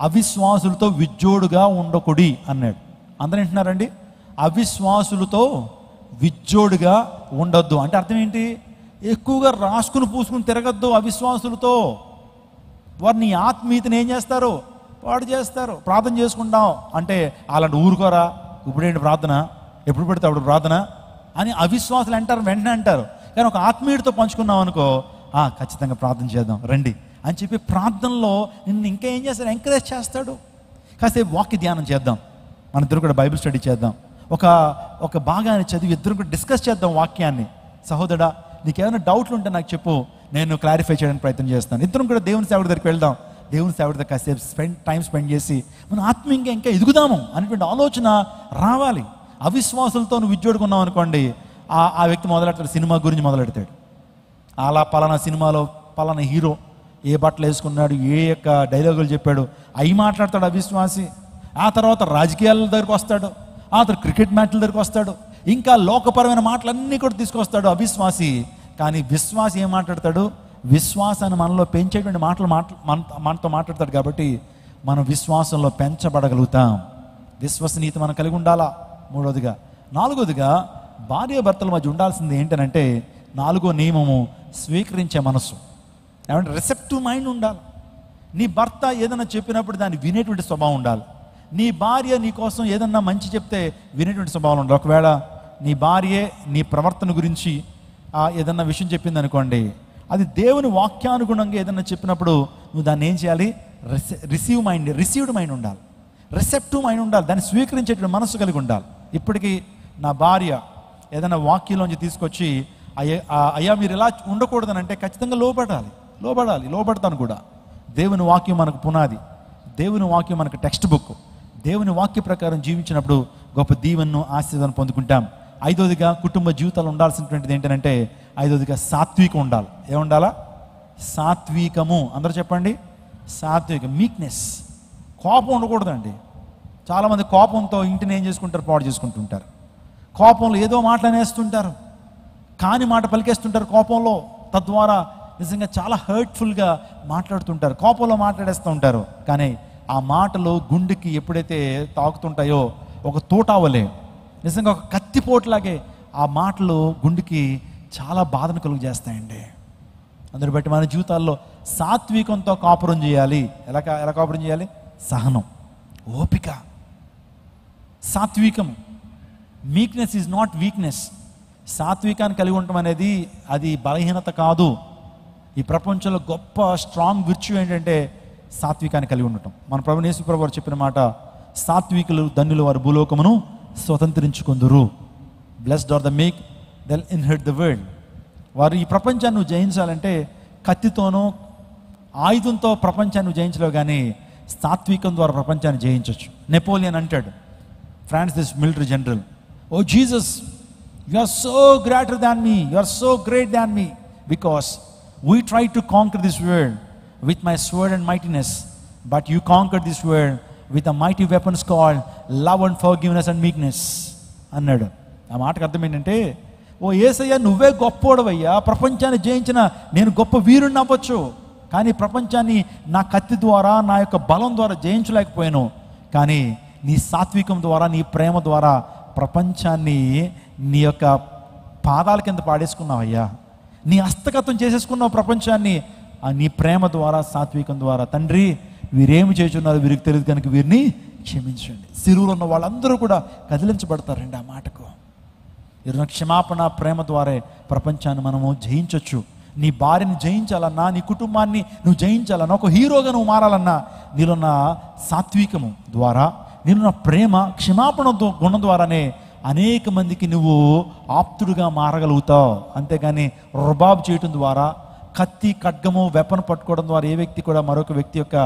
అవిశ్వాసులతో విజ్జోడుగా ఉండకుడి అన్నాడు. అందరూ వింటున్నారండి? అవిశ్వాసులతో విజ్జోడుగా ఉండొద్దు అంటే అర్థం ఏంటి? ఎక్కువగా రాసుకుని పూసుకుని తిరగద్దు అవిశ్వాసులతో. వారు నీ ఆత్మీయతను ఏం చేస్తారు? పాడు చేస్తారు. ప్రార్థన చేసుకుంటాం అంటే అలాంటి ఊరుకోరా, ఇప్పుడేంటి ప్రార్థన, ఎప్పుడు పెడితే అప్పుడు ప్రార్థన అని అవిశ్వాసులు అంటారు, వెంటనే అంటారు. కానీ ఒక ఆత్మీయుడితో పంచుకున్నాం అనుకో, ఖచ్చితంగా ప్రార్థన చేద్దాం రండి అని చెప్పి ప్రార్థనలో నిన్ను ఇంకా ఏం చేస్తాడు? ఎంకరేజ్ చేస్తాడు. కాసేపు వాక్య ధ్యానం చేద్దాం, మన ఇద్దరు కూడా బైబిల్ స్టడీ చేద్దాం, ఒక భాగాన్ని చదివి ఇద్దరు కూడా డిస్కస్ చేద్దాం వాక్యాన్ని. సహోదరా నీకేమైనా డౌట్లు ఉంటే నాకు చెప్పు, నేను క్లారిఫై చేయడానికి ప్రయత్నం చేస్తాను. ఇద్దరం కూడా దేవుని సేవడి దగ్గరికి వెళ్దాం, దేవుని సేవడితో కాసేపు టైం స్పెండ్ చేసి మనం ఆత్మీయంగా ఇంకా ఎదుగుదాము అనేటువంటి ఆలోచన రావాలి. అవిశ్వాసులతో నువ్వు విజ్జోడుకున్నావు అనుకోండి, ఆ వ్యక్తి మొదలెడతాడు, సినిమా గురించి మొదలెడతాడు. అలా పలానా సినిమాలో పలానా హీరో ఏ బట్టలు వేసుకున్నాడు, ఏ యొక్క డైలాగులు చెప్పాడు, అవి మాట్లాడతాడు అవిశ్వాసి. ఆ తర్వాత రాజకీయాల దగ్గరికి వస్తాడు, ఆ తర్వాత క్రికెట్ మ్యాచ్ల దగ్గరికి వస్తాడు, ఇంకా లోకపరమైన మాటలన్నీ కూడా తీసుకొస్తాడు అవిశ్వాసి. కానీ విశ్వాసి ఏం మాట్లాడతాడు? విశ్వాసాన్ని మనలో పెంచేటువంటి మాటలు మనతో మాట్లాడతాడు. కాబట్టి మనం విశ్వాసంలో పెంచబడగలుగుతాం. విశ్వసనీయత మనం కలిగి ఉండాలా. 3వదిగా 4వదిగా భార్యాభర్తల మధ్య ఉండాల్సింది ఏంటనంటే 4వ నియమము స్వీకరించే మనసు. ఏమంటే రిసెప్టివ్ మైండ్ ఉండాలి. నీ భర్త ఏదైనా చెప్పినప్పుడు దాన్ని వినేటువంటి స్వభావం ఉండాలి. నీ భార్య నీ కోసం ఏదన్నా మంచి చెప్తే వినేటువంటి స్వభావం ఉండాలి. ఒకవేళ నీ భార్యే నీ ప్రవర్తన గురించి ఏదన్నా విషయం చెప్పింది అనుకోండి, అది దేవుని వాక్యానుగుణంగా ఏదన్నా చెప్పినప్పుడు నువ్వు దాన్ని ఏం చేయాలి? రిసీవ్డ్ మైండ్ ఉండాలి, రిసెప్టివ్ మైండ్ ఉండాలి, దాన్ని స్వీకరించేటువంటి మనసు కలిగి ఉండాలి. ఇప్పటికీ నా భార్య ఏదైనా వాక్యంలోంచి తీసుకొచ్చి అయ్యా మీరు ఇలా ఉండకూడదని అంటే ఖచ్చితంగా లోబడతాను కూడా. దేవుని వాక్యం మనకు పునాది, దేవుని వాక్యం మనకు టెక్స్ట్ బుక్. దేవుని వాక్య ప్రకారం జీవించినప్పుడు గొప్ప దీవెనను ఆశీర్వాదం పొందుకుంటాం. 5వదిగా కుటుంబ జీవితాలు ఉండాల్సినటువంటిది ఏంటంటే 5వదిగా సాత్వికం ఉండాలి. ఏముండాలా? సాత్వికము. అందరూ చెప్పండి, సాత్వికం. మీక్నెస్, కోపం ఉండకూడదండి. చాలామంది కోపంతో ఇంటిని ఏం చేసుకుంటారు? పాడు చేసుకుంటుంటారు. కోపంలో ఏదో మాటలనేస్తుంటారు, కాని మాట పలికేస్తుంటారు కోపంలో. తద్వారా నిజంగా చాలా హర్ట్ఫుల్గా మాట్లాడుతుంటారు, కోపంలో మాట్లాడేస్తూ ఉంటారు. కానీ ఆ మాటలు గుండెకి ఎప్పుడైతే తాకుతుంటాయో ఒక తోటావలే, నిజంగా ఒక కత్తిపోట్లాగే ఆ మాటలు గుండెకి చాలా బాధను కలుగు చేస్తాయండి. అందుని బట్టి మన జీవితాల్లో సాత్వికంతో కాపురం చేయాలి. ఎలా కాపురం చేయాలి? సహనం, ఓపిక, సాత్వికం. Meekness is not weakness. సాత్వికాన్ని కలిగి ఉండటం అనేది అది బలహీనత కాదు. ఈ ప్రపంచంలో గొప్ప స్ట్రాంగ్ విర్చ్యూ ఏంటంటే సాత్వికాన్ని కలిగి ఉండటం. మన ప్రభువు యేసు ప్రభువు వారు చెప్పిన మాట, సాత్వికులు ధన్యులు, వారు భూలోకమును స్వతంత్రించుకుందురు. Blessed are the meek, they'll inherit the world. వారు ఈ ప్రపంచాన్ని నువ్వు జయించాలంటే కత్తితోనూ ఆయుధంతో ప్రపంచాన్ని నువ్వు జయించలేవు, కానీ సాత్వికం ద్వారా ప్రపంచాన్ని జయించవచ్చు. నెపోలియన్ అంటాడు, France this military general, oh Jesus, you are so greater than me, you are so great than me, because we try to conquer this world with my sword and mightiness, but you conquered this world with the mighty weapons called love and forgiveness and meekness అన్నాడు. ఆ మాటకు అర్థం ఏంటంటే, ఓ యేసయ్య నువ్వే గొప్పోడవయ్యా, ప్రపంచాన్ని జయించిన నేను గొప్ప వీరుణ్ణి అవ్వచ్చు, కానీ ప్రపంచాన్ని నా కత్తి ద్వారా నా యొక్క బలం ద్వారా జయించలేకపోయాను, కానీ నీ సాత్వికం ద్వారా నీ ప్రేమ ద్వారా ప్రపంచాన్ని నీ యొక్క పాదాల కింద పాడేసుకున్నావయ్యా, నీ హస్తగతం చేసేసుకున్నావు ప్రపంచాన్ని నీ ప్రేమ ద్వారా సాత్వికం ద్వారా. తండ్రి వీరేమి చేస్తున్నారు వీరికి తెలియదు కనుక వీరిని క్షమించండి. సిరువులో ఉన్న వాళ్ళందరూ కూడా కదిలించబడతారండి ఆ మాటకు. ఈరోజు క్షమాపణ ప్రేమ ద్వారా ప్రపంచాన్ని మనము జయించవచ్చు. నీ భార్యని జయించాలన్నా, నీ కుటుంబాన్ని నువ్వు జయించాలన్నా, ఒక హీరోగా నువ్వు మారాలన్నా, నీలోన్న సాత్వికము ద్వారా, నీలోన్న ప్రేమ క్షమాపణ గుణం ద్వారానే అనేక మందికి నువ్వు ఆప్తుడుగా మారగలుగుతావు. అంతేగాని రుబాబు చేయటం ద్వారా, కత్తి ఖడ్గము వెపన్ పట్టుకోవడం ద్వారా ఏ వ్యక్తి కూడా మరొక వ్యక్తి యొక్క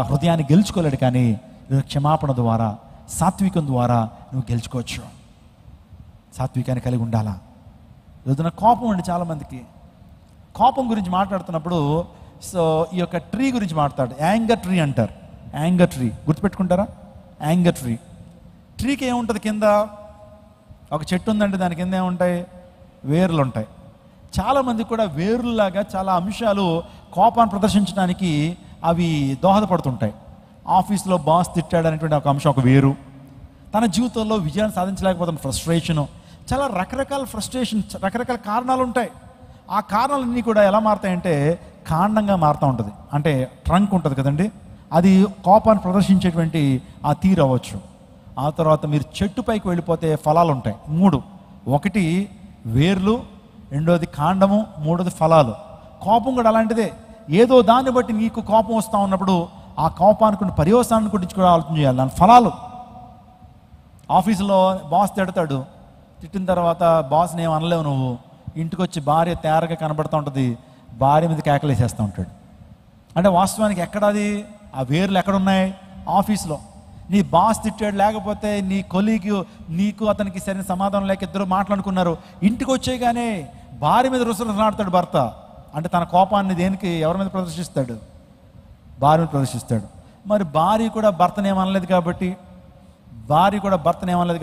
హృదయాన్ని గెలుచుకోలేడు. కానీ క్షమాపణ ద్వారా, సాత్వికం ద్వారా నువ్వు గెలుచుకోవచ్చు. సాత్వికాన్ని కలిగి ఉండాలా. ఏదైనా కోపం అండి, చాలామందికి కోపం గురించి మాట్లాడుతున్నప్పుడు సో ఈ యొక్క ట్రీ గురించి మాట్లాడు, యాంగర్ ట్రీ అంటారు. యాంగర్ ట్రీ గుర్తుపెట్టుకుంటారా? యాంగర్ ట్రీ, ట్రీకి ఏముంటుంది కింద? ఒక చెట్టు ఉందంటే దాని కింద ఏముంటాయి? వేర్లు ఉంటాయి. చాలామంది కూడా వేరులాగా చాలా అంశాలు కోపాన్ని ప్రదర్శించడానికి అవి దోహదపడుతుంటాయి. ఆఫీస్లో బాస్ తిట్టాడు అనేటువంటి ఒక అంశం ఒక వేరు, తన జీవితంలో విజయాన్ని సాధించలేకపోతున్న ఫ్రస్ట్రేషను, చాలా రకరకాల ఫ్రస్ట్రేషన్, రకరకాల కారణాలు ఉంటాయి. ఆ కారణాలన్నీ కూడా ఎలా మారుతాయంటే కాండంగా మారుతూ ఉంటుంది. అంటే ట్రంక్ ఉంటుంది కదండి, అది కోపాన్ని ప్రదర్శించేటువంటి ఆ తీరు అవ్వచ్చు. ఆ తర్వాత మీరు చెట్టు పైకి వెళ్ళిపోతే ఫలాలు ఉంటాయి 3. ఒకటి వేర్లు, రెండోది కాండము, మూడోది ఫలాలు. కోపం కూడా అలాంటిదే. ఏదో దాన్ని బట్టి నీకు కోపం వస్తూ ఉన్నప్పుడు ఆ కోపానికి పర్యవసానాన్ని గురించి కూడా ఆలోచన చేయాలి. దాని ఫలాలు. ఆఫీసులో బాస్ తిడతాడు, తిట్టిన తర్వాత బాస్ని ఏం అనలేవు నువ్వు. ఇంటికి వచ్చి భార్య తేరగా కనబడుతూ ఉంటుంది, భార్య మీద కేకలేసేస్తూ ఉంటాడు. అంటే వాస్తవానికి ఎక్కడది ఆ వేర్లు ఎక్కడున్నాయి? ఆఫీస్లో. నీ బాస్ తిట్టాడు, లేకపోతే నీ కొలీగ్ నీకు అతనికి సరైన సమాధానం లేక ఇద్దరు మాట్లాడుకున్నారు, ఇంటికి వచ్చేగానే భార్య మీద రుసరుసలాడతాడు భర్త. అంటే తన కోపాన్ని దేనికి, ఎవరి మీద ప్రదర్శిస్తాడు? భార్య మీద ప్రదర్శిస్తాడు. మరి భార్య కూడా భర్తను ఏమనలేదు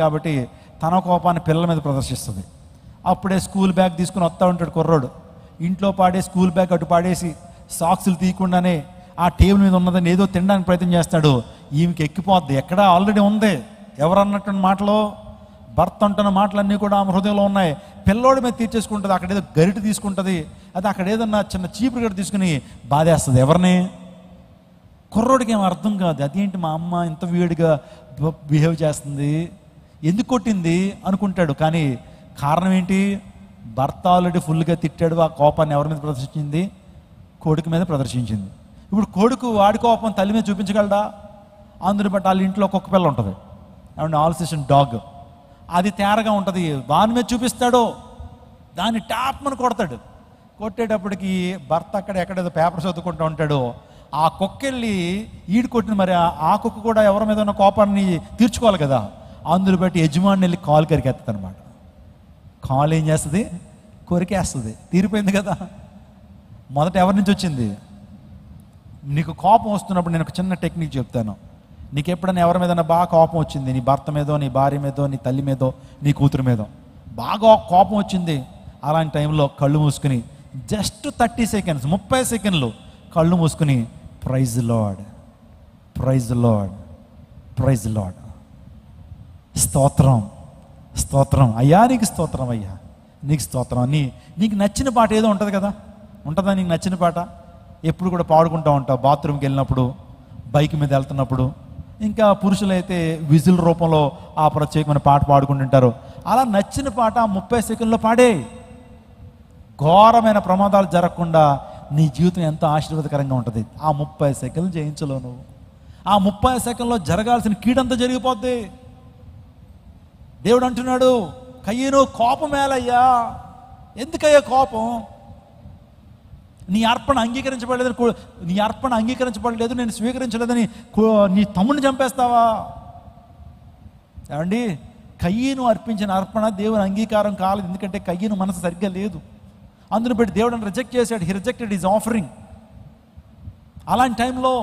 కాబట్టి తన కోపాన్ని పిల్లల మీద ప్రదర్శిస్తుంది. అప్పుడే స్కూల్ బ్యాగ్ తీసుకుని వస్తూ ఉంటాడు కుర్రోడు, ఇంట్లో పాడే స్కూల్ బ్యాగ్ అటు పాడేసి సాక్సులు తీయకుండానే ఆ టేబుల్ మీద ఉన్నదని ఏదో తినడానికి ప్రయత్నం చేస్తాడు. ఈమెకి ఎక్కిపోద్ది, ఎక్కడ ఆల్రెడీ ఉంది. ఎవరన్నటువంటి మాటలో భర్త అంటున్న మాటలన్నీ కూడా ఆమె హృదయంలో ఉన్నాయి. పిల్లోడి మీద తీర్చేసుకుంటుంది, అక్కడ ఏదో గరిట తీసుకుంటుంది, అది అక్కడ ఏదన్నా చిన్న చీపురు గరిట తీసుకుని బాధేస్తుంది. ఎవరిని? కుర్రోడికి ఏం అర్థం కాదు. అదేంటి మా అమ్మ ఇంత వీడిగా బిహేవ్ చేస్తుంది, ఎందుకు కొట్టింది అనుకుంటాడు. కానీ కారణం ఏంటి? భర్త ఆల్రెడీ ఫుల్గా తిట్టాడు. ఆ కోపాన్ని ఎవరి మీద ప్రదర్శించింది? కొడుకు మీద ప్రదర్శించింది. ఇప్పుడు కొడుకు వాడి కోపం తల్లి మీద చూపించగలడా? అందుని బట్టి వాళ్ళ ఇంట్లో కుక్క పిల్ల ఉంటుంది, ఏమంటే ఆల్సేషన్ డాగ్, అది తేరగా ఉంటుంది, వాని మీద చూపిస్తాడు, దాన్ని టాప్మని కొడతాడు. కొట్టేటప్పటికి భర్త అక్కడ ఎక్కడేదో పేపర్ చదువుకుంటూ ఉంటాడు. ఆ కుక్క వెళ్ళి ఈడు కొట్టిన, మరి ఆ కుక్క కూడా ఎవరి మీద ఉన్న కోపాన్ని తీర్చుకోవాలి కదా. అందుని బట్టి యజమాని వెళ్ళి కాలు కరికేస్తుంది అనమాట. కాలు ఏం చేస్తుంది? కొరికేస్తుంది. తీరిపోయింది కదా. మొదట ఎవరి నుంచి వచ్చింది? నీకు కోపం వస్తున్నప్పుడు నేను ఒక చిన్న టెక్నిక్ చెప్తాను. నీకు ఎప్పుడైనా ఎవరి మీద బాగా కోపం వచ్చింది, నీ భర్త మీదో, నీ భార్య మీదో, నీ తల్లి మీదో, నీ కూతురు మీదో బాగా కోపం వచ్చింది, అలాంటి టైంలో కళ్ళు మూసుకుని జస్ట్ 30 సెకండ్స్ 30 సెకండ్లు కళ్ళు మూసుకుని praise Lord, praise Lord, praise Lord, స్తోత్రం, స్తోత్రం అయ్యా, నీకు స్తోత్రం అయ్యా, నీకు స్తోత్రం అని నీకు నచ్చిన పాట ఏదో ఉంటుంది కదా. ఉంటుందా నీకు నచ్చిన పాట? ఎప్పుడు కూడా పాడుకుంటూ ఉంటావు. బాత్రూమ్కి వెళ్ళినప్పుడు, బైక్ మీద వెళ్తున్నప్పుడు, ఇంకా పురుషులైతే విజిల్ రూపంలో ఆ ప్రత్యేకమైన పాట పాడుకుంటుంటారు. అలా నచ్చిన పాట 30 సెకండ్లో పాడే. ఘోరమైన ప్రమాదాలు జరగకుండా నీ జీవితం ఎంతో ఆశీర్వాదకరంగా ఉంటుంది. ఆ 30 సెకండ్లు జయించలో నువ్వు, ఆ 30 సెకండ్లో జరగాల్సిన కీడంతా జరిగిపోద్ది. దేవుడు అంటున్నాడు, కయ్యను కోపమేలయ్యా, ఎందుకయ్యా కోపం? నీ అర్పణ అంగీకరించబడలేదు, నేను స్వీకరించలేదని నీ తమ్ముడిని చంపేస్తావా? ఏమండి, కయ్యను అర్పించిన అర్పణ దేవుని అంగీకారం కాలేదు, ఎందుకంటే కయ్యను మనసు సరిగ్గా లేదు. అందును బట్టి దేవుడు రిజెక్ట్ చేశాడు. He rejected his offering. అలాంటి టైంలో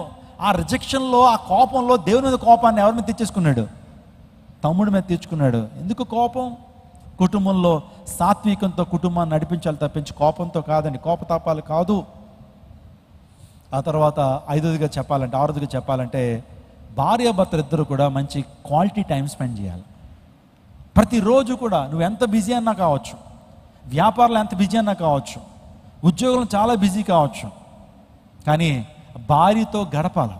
ఆ రిజెక్షన్లో, ఆ కోపంలో దేవుని మీద కోపాన్ని ఎవరి మీద తెచ్చేసుకున్నాడు? తమ్ముడి మీద తెచ్చుకున్నాడు. ఎందుకు కోపం? కుటుంబంలో సాత్వికంతో కుటుంబాన్ని నడిపించాలి తప్పించి కోపంతో కాదండి, కోపతాపాలు కాదు. ఆ తర్వాత ఆరుదిగా చెప్పాలంటే భార్యాభర్తలు ఇద్దరు కూడా మంచి క్వాలిటీ టైం స్పెండ్ చేయాలి. ప్రతిరోజు కూడా నువ్వు ఎంత బిజీ అన్నా కావచ్చు, వ్యాపారాలు ఎంత బిజీ అన్నా కావచ్చు, ఉద్యోగం చాలా బిజీ కావచ్చు, కానీ భార్యతో గడపాలి.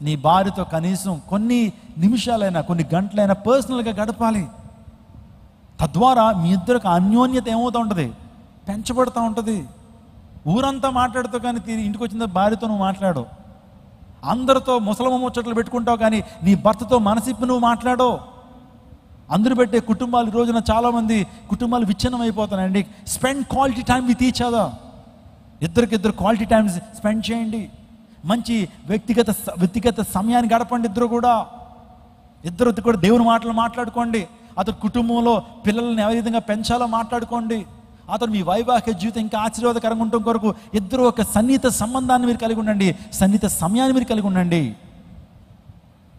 నీ భార్యతో కనీసం కొన్ని నిమిషాలైనా, కొన్ని గంటలైనా పర్సనల్గా గడపాలి. తద్వారా మీ ఇద్దరికి అన్యోన్యత ఏమవుతూ ఉంటుంది? పెంచబడుతూ ఉంటుంది. ఊరంతా మాట్లాడుతూ కానీ ఇంటికి వచ్చిన భార్యతో నువ్వు మాట్లాడు. అందరితో ముసలమ్మ ముచ్చట్లు పెట్టుకుంటావు కానీ నీ భర్తతో మనసిప్పి నువ్వు మాట్లాడు. అందరూ పెట్టే కుటుంబాలు ఈ రోజున చాలామంది కుటుంబాలు విచ్ఛిన్నం అయిపోతున్నాయండి. Spend quality time with each other. ఇద్దరికిద్దరు క్వాలిటీ టైం స్పెండ్ చేయండి. మంచి వ్యక్తిగత సమయాన్ని గడపండి. ఇద్దరు కూడా దేవుని మాటలు మాట్లాడుకోండి. అతడు కుటుంబంలో పిల్లల్ని ఏ విధంగా పెంచాలో మాట్లాడుకోండి. అతడు మీ వైవాహిక జీవితం ఇంకా ఆశీర్వాదకరంగా ఉండటం కొరకు ఇద్దరు ఒక సన్నిహిత సంబంధాన్ని మీరు కలిగి ఉండండి, సన్నిహిత సమయాన్ని మీరు కలిగి ఉండండి.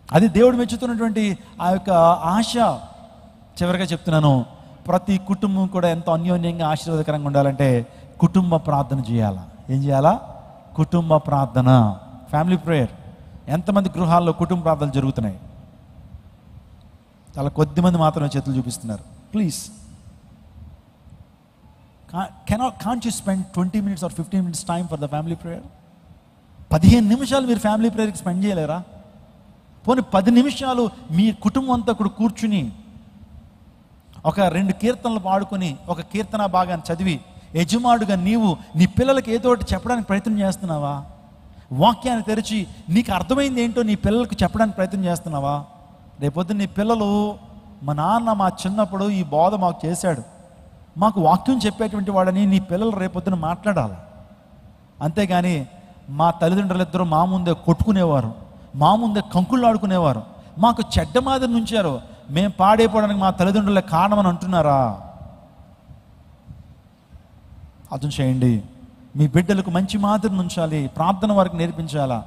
అది దేవుడు మెచ్చుతున్నటువంటి ఆ యొక్క ఆశ. చివరిగా చెప్తున్నాను, ప్రతి కుటుంబం కూడా ఎంతో అన్యోన్యంగా ఆశీర్వాదకరంగా ఉండాలంటే కుటుంబ ప్రార్థన చేయాలా? ఏం చేయాలా? కుటుంబ ప్రార్థన, ఫ్యామిలీ ప్రేయర్. ఎంతమంది గృహాల్లో కుటుంబ ప్రార్థనలు జరుగుతున్నాయి? చాలా కొద్దిమంది మాత్రమే చేతులు చూపిస్తున్నారు. Please, can't you spend 20 minutes or 15 minutes time for the family prayer? 15 నిమిషాలు మీరు ఫ్యామిలీ ప్రేయర్కి స్పెండ్ చేయలేరా? పోనీ 10 నిమిషాలు మీ కుటుంబం అంతా కూడా కూర్చుని ఒక 2 కీర్తనలు పాడుకొని ఒక కీర్తన భాగాన్ని చదివి యజమానుడిగా నీవు నీ పిల్లలకి ఏదో ఒకటి చెప్పడానికి ప్రయత్నం చేస్తున్నావా? వాక్యాన్ని తెరిచి నీకు అర్థమైంది ఏంటో నీ పిల్లలకు చెప్పడానికి ప్రయత్నం చేస్తున్నావా? రేపొద్దు నీ పిల్లలు, మా నాన్న మా చిన్నప్పుడు ఈ బోధ మాకు చేశాడు, మాకు వాక్యం చెప్పేటువంటి వాడని నీ పిల్లలు రేపొద్దున మాట్లాడాలి. అంతేగాని మా తల్లిదండ్రులు ఇద్దరు మా ముందే కొట్టుకునేవారు, మా ముందే కంకుళ్ళు ఆడుకునేవారు, మాకు చెడ్డ మాదిరి నుంచారు, మేము పాడైపోవడానికి మా తల్లిదండ్రులే కారణమని అంటున్నారా? అర్థం చేయండి. మీ బిడ్డలకు మంచి మాదిరి నుంచాలి, ప్రార్థన వారికి నేర్పించాలా,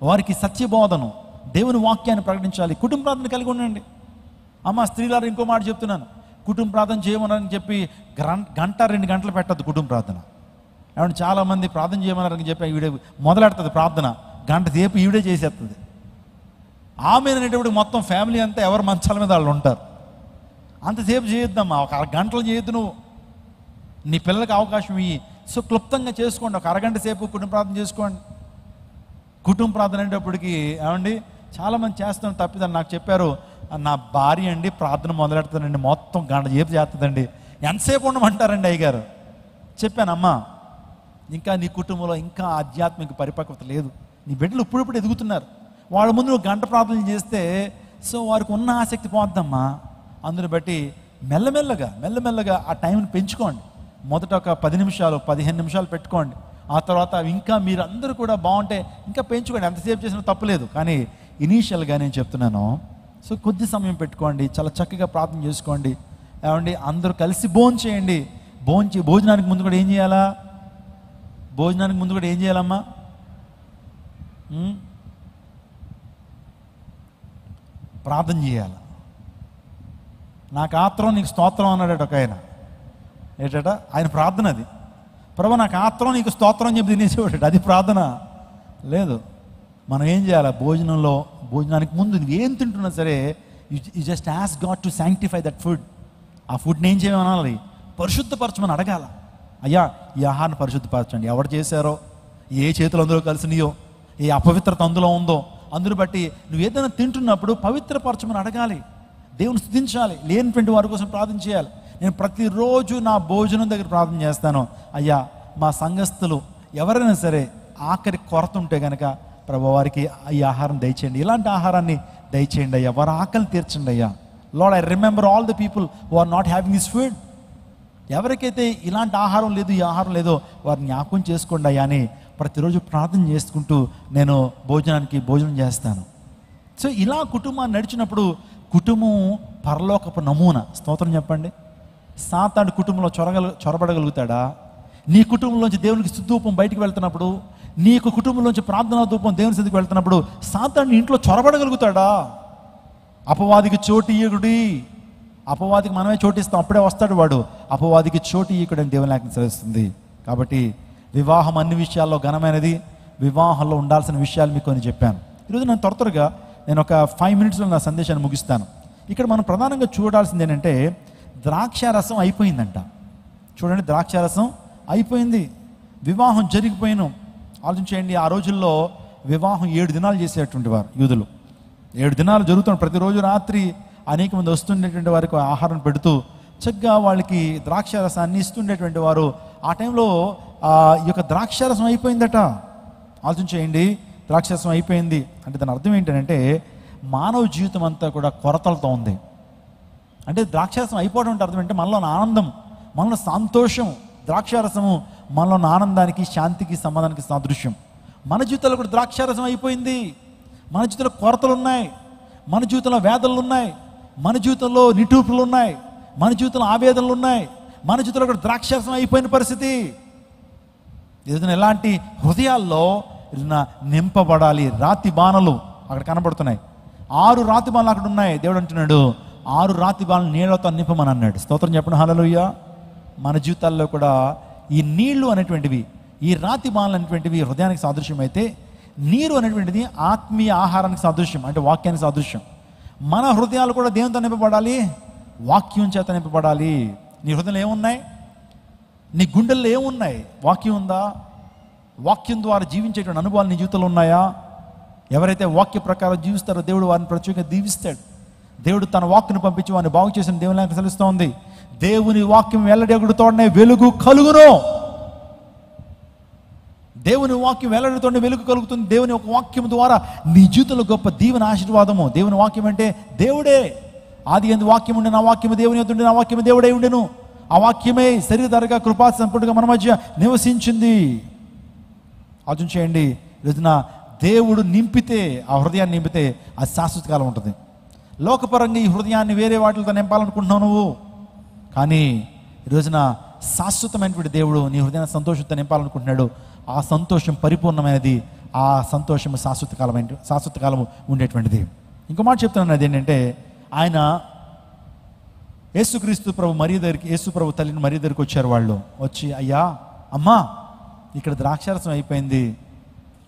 వారికి సత్యబోధను, దేవుని వాక్యాన్ని ప్రకటించాలి. కుటుంబ ప్రార్థన కలిగి ఉండండి. అమ్మ స్త్రీలారు ఇంకో మాట చెప్తున్నాను, కుటుంబ ప్రార్థన చేయమని చెప్పి 1-2 గంటలు పెట్టద్దు కుటుంబ ప్రార్థన. ఏమంటే చాలామంది ప్రార్థన చేయమన్నారని చెప్పి ఈవిడే మొదలెడుతుంది ప్రార్థన, గంట సేపు ఈవిడే చేసేస్తుంది. ఆమె అనేటప్పుడు మొత్తం ఫ్యామిలీ అంతా ఎవరు మంచాల మీద వాళ్ళు ఉంటారు. అంతసేపు చేయొద్దమ్మా, ఒక 6 గంటలు చేయొద్దు. నువ్వు నీ పిల్లలకి అవకాశం ఇయ్యి. సో క్లుప్తంగా చేసుకోండి, ఒక 1 గంట సేపు కుటుంబ ప్రార్థన చేసుకోండి. కుటుంబ ప్రార్థన అనేటప్పటికి ఏమండి చాలామంది చేస్తాను తప్పిదని నాకు చెప్పారు. నా భార్య అండి ప్రార్థన మొదలెడుతుందండి, మొత్తం 1 గంట సేపు చేస్తుందండి, ఎంతసేపు ఉండమంటారండి అయ్యగారు. చెప్పానమ్మా, ఇంకా నీ కుటుంబంలో ఇంకా ఆధ్యాత్మిక పరిపక్వత లేదు. నీ బిడ్డలు ఇప్పుడిప్పుడు ఎదుగుతున్నారు. వాళ్ళ ముందు నువ్వు 1 గంట ప్రార్థన చేస్తే సో వారికి ఉన్న ఆసక్తి పోద్దమ్మా. అందుని బట్టి మెల్లమెల్లగా ఆ టైంని పెంచుకోండి. మొదట ఒక 10 నిమిషాలు 15 నిమిషాలు పెట్టుకోండి. ఆ తర్వాత ఇంకా మీరందరూ కూడా బాగుంటే ఇంకా పెంచుకోండి. ఎంతసేపు చేసినా తప్పులేదు. కానీ ఇనీషియల్గా నేను చెప్తున్నాను, సో కొద్ది సమయం పెట్టుకోండి, చాలా చక్కగా ప్రార్థన చేసుకోండి. ఏమండి అందరూ కలిసి భోజనం చేయండి. భోజనానికి ముందు కూడా ఏం చేయాలా? ఏం చేయాలమ్మా? ప్రార్థన చేయాలి. నాకు ఆత్రం నీకు స్తోత్రం అన్నాడట ఒక ఆయన. ఏంటట ఆయన ప్రార్థన అది. ప్రభు నాకు ఆత్రం నీకు స్తోత్రం అని చెప్పి తినేసేవాడట. అది ప్రార్థన లేదు. మనం ఏం చేయాలి? భోజనానికి ముందు ఏం తింటున్నా సరే you just ask God to sanctify that food. ఆ ఫుడ్ని ఏం చేయమనాలి? పరిశుద్ధపరచమని అడగాల. అయ్యా ఈ ఆహారాన్ని పరిశుద్ధపరచండి. ఎవరు చేశారో, ఏ చేతులు అందులో కలిసినాయో, ఏ అపవిత్రత అందులో ఉందో, అందుని బట్టి నువ్వు ఏదైనా తింటున్నప్పుడు పవిత్రపరచమని అడగాలి. దేవుని స్తుతించాలి, లేనిటువంటి వారి కోసం ప్రార్థన చేయాలి. నేను ప్రతిరోజు నా భోజనం దగ్గర ప్రార్థన చేస్తాను, అయ్యా మా సంఘస్థులు ఎవరైనా సరే ఆఖరి కొరత ఉంటే కనుక ప్రభు వారికి ఈ ఆహారం దయచేయండి, ఇలాంటి ఆహారాన్ని దయచేయండి అయ్యా, వారి ఆకలిని తీర్చండి అయ్యా. Lord, I remember all the people who are not having this food. ఎవరికైతే ఇలాంటి ఆహారం లేదు, ఈ ఆహారం లేదో వారిని జ్ఞాపకం చేసుకోండి అయ్యా అని ప్రతిరోజు ప్రార్థన చేసుకుంటూ నేను భోజనం చేస్తాను. సో ఇలా కుటుంబాన్ని నడిచినప్పుడు కుటుంబం పరలోకపు నమూనా. స్తోత్రం చెప్పండి. సాతాను కుటుంబంలో చొరబడగలుగుతాడా? నీ కుటుంబంలోంచి దేవునికి స్తుతిధూపం బయటికి వెళ్తున్నప్పుడు, నీకు కుటుంబంలోంచి ప్రార్థనా ధూపం దేవుని సన్నిధికి వెళ్తున్నప్పుడు సాతాను ఇంట్లో చొరబడగలుగుతాడా? అపవాదికి చోటు ఇయ్యకుడి. అపవాదికి మనమే చోటిస్తాం, అప్పుడే వస్తాడు వాడు. అపవాదికి చోటు ఇయ్యకుడు అని దేవుని లేఖనం తెలుస్తుంది. కాబట్టి వివాహం అన్ని విషయాల్లో ఘనమైనది. వివాహంలో ఉండాల్సిన విషయాలు మీకు కొన్ని చెప్పాను. ఈరోజు నేను త్వరగా ఒక 5 minutesలో నా సందేశాన్ని ముగిస్తాను. ఇక్కడ మనం ప్రధానంగా చూడాల్సింది ఏంటంటే, ద్రాక్షారసం అయిపోయిందంట. చూడండి, ద్రాక్షారసం అయిపోయింది, వివాహం జరిగిపోయాను. ఆలోచించేయండి, ఆ రోజుల్లో వివాహం 7 దినాలు చేసేటువంటి వారు యూదులు. 7 దినాలు జరుగుతుంది. ప్రతిరోజు రాత్రి అనేక మంది వస్తుండేటువంటి వారికి ఆహారం పెడుతూ చక్కగా వాళ్ళకి ద్రాక్షారసాన్ని ఇస్తుండేటువంటి వారు. ఆ టైంలో ఈ యొక్క ద్రాక్షారసం అయిపోయిందట. ఆలోచించేయండి, ద్రాక్షారసం అయిపోయింది అంటే దాని అర్థం ఏంటంటే మానవ జీవితం అంతా కూడా కొరతలతో ఉంది. అంటే ద్రాక్షారసం అయిపోవడం అంటే అర్థం ఏంటంటే మనలో ఆనందం, మనలో సంతోషం. ద్రాక్షారసము మనలో ఆనందానికి, శాంతికి, సమాధానానికి సాదృశ్యం. మన జీవితంలో కూడా ద్రాక్షారసం అయిపోయింది. మన జీవితంలో కొరతలు ఉన్నాయి, మన జీవితంలో వేదనలు ఉన్నాయి, మన జీవితంలో నిట్టూర్పులు ఉన్నాయి, మన జీవితంలో ఆవేదనలు ఉన్నాయి, మన జీవితంలో కూడా ద్రాక్షారసం అయిపోయిన పరిస్థితి. ఏదైనా ఎలాంటి హృదయాల్లో నింపబడాలి. రాతి బాణలు అక్కడ కనబడుతున్నాయి. 6 రాతి బాణలు అక్కడ ఉన్నాయి. దేవుడు అంటున్నాడు 6 రాతి బాణలు నీళ్లతో నింపమని అన్నాడు. స్తోత్రం చెప్పండి, హల్లెలూయా. మన జీవితాల్లో కూడా ఈ నీళ్లు అనేటువంటివి, ఈ రాతి బాణలు అనేటువంటివి హృదయానికి సాదృశ్యం అయితే, నీరు అనేటువంటిది ఆత్మీయ ఆహారానికి సాదృశ్యం, అంటే వాక్యానికి సాదృశ్యం. మన హృదయాలు కూడా దేవునితో నింపబడాలి, వాక్యం చేత నింపబడాలి. నీ హృదయంలో ఏమున్నాయి? నీ గుండెల్లో ఏమున్నాయి? వాక్యం ఉందా? వాక్యం ద్వారా జీవించేటువంటి అనుభవాలు నీ జీవితంలో ఉన్నాయా? ఎవరైతే వాక్య ప్రకారం జీవిస్తారో దేవుడు వారిని ప్రత్యేకంగా దీవిస్తాడు. దేవుడు తన వాక్యను పంపించి వారిని బాగు చేసిన దేవుని నాకు తెలుస్తోంది. దేవుని వాక్యం వెల్లడెగుడుతోనే వెలుగు కలుగును. దేవుని వాక్యం వెల్లడితోనే వెలుగు కలుగుతుంది. దేవుని ఒక వాక్యం ద్వారా నీ జీవితంలో గొప్ప దీవెన, ఆశీర్వాదము. దేవుని వాక్యం అంటే దేవుడే. ఆది యందు వాక్యం ఉండే, నా వాక్యము దేవుని యొద్ద ఉండే, నా వాక్యము దేవుడే ఉండెను. ఆ వాక్యమే శరీరధారిగా కృపా సంపూర్ణంగా మన మధ్య నివసించింది. ఆలోచించేయండి, ఈరోజున దేవుడు నింపితే, ఆ హృదయాన్ని నింపితే అది శాశ్వత కాలం ఉంటుంది. లోకపరంగా ఈ హృదయాన్ని వేరే వాటితో నింపాలనుకుంటున్నావు నువ్వు, కానీ ఈరోజున శాశ్వతమైనటువంటి దేవుడు నీ హృదయాన్ని సంతోషంతో నింపాలనుకుంటున్నాడు. ఆ సంతోషం పరిపూర్ణమైనది, ఆ సంతోషం శాశ్వత కాలము ఉండేటువంటిది. ఇంకో మాట చెప్తున్నాను, అది ఏంటంటే ఆయన యేసుక్రీస్తు ప్రభు మరియ దగ్గరికి, యేసు ప్రభు తల్లిని మరియ దగ్గరికి వచ్చారు. వాళ్ళు వచ్చి, అయ్యా, అమ్మా, ఇక్కడ ద్రాక్షారసం అయిపోయింది,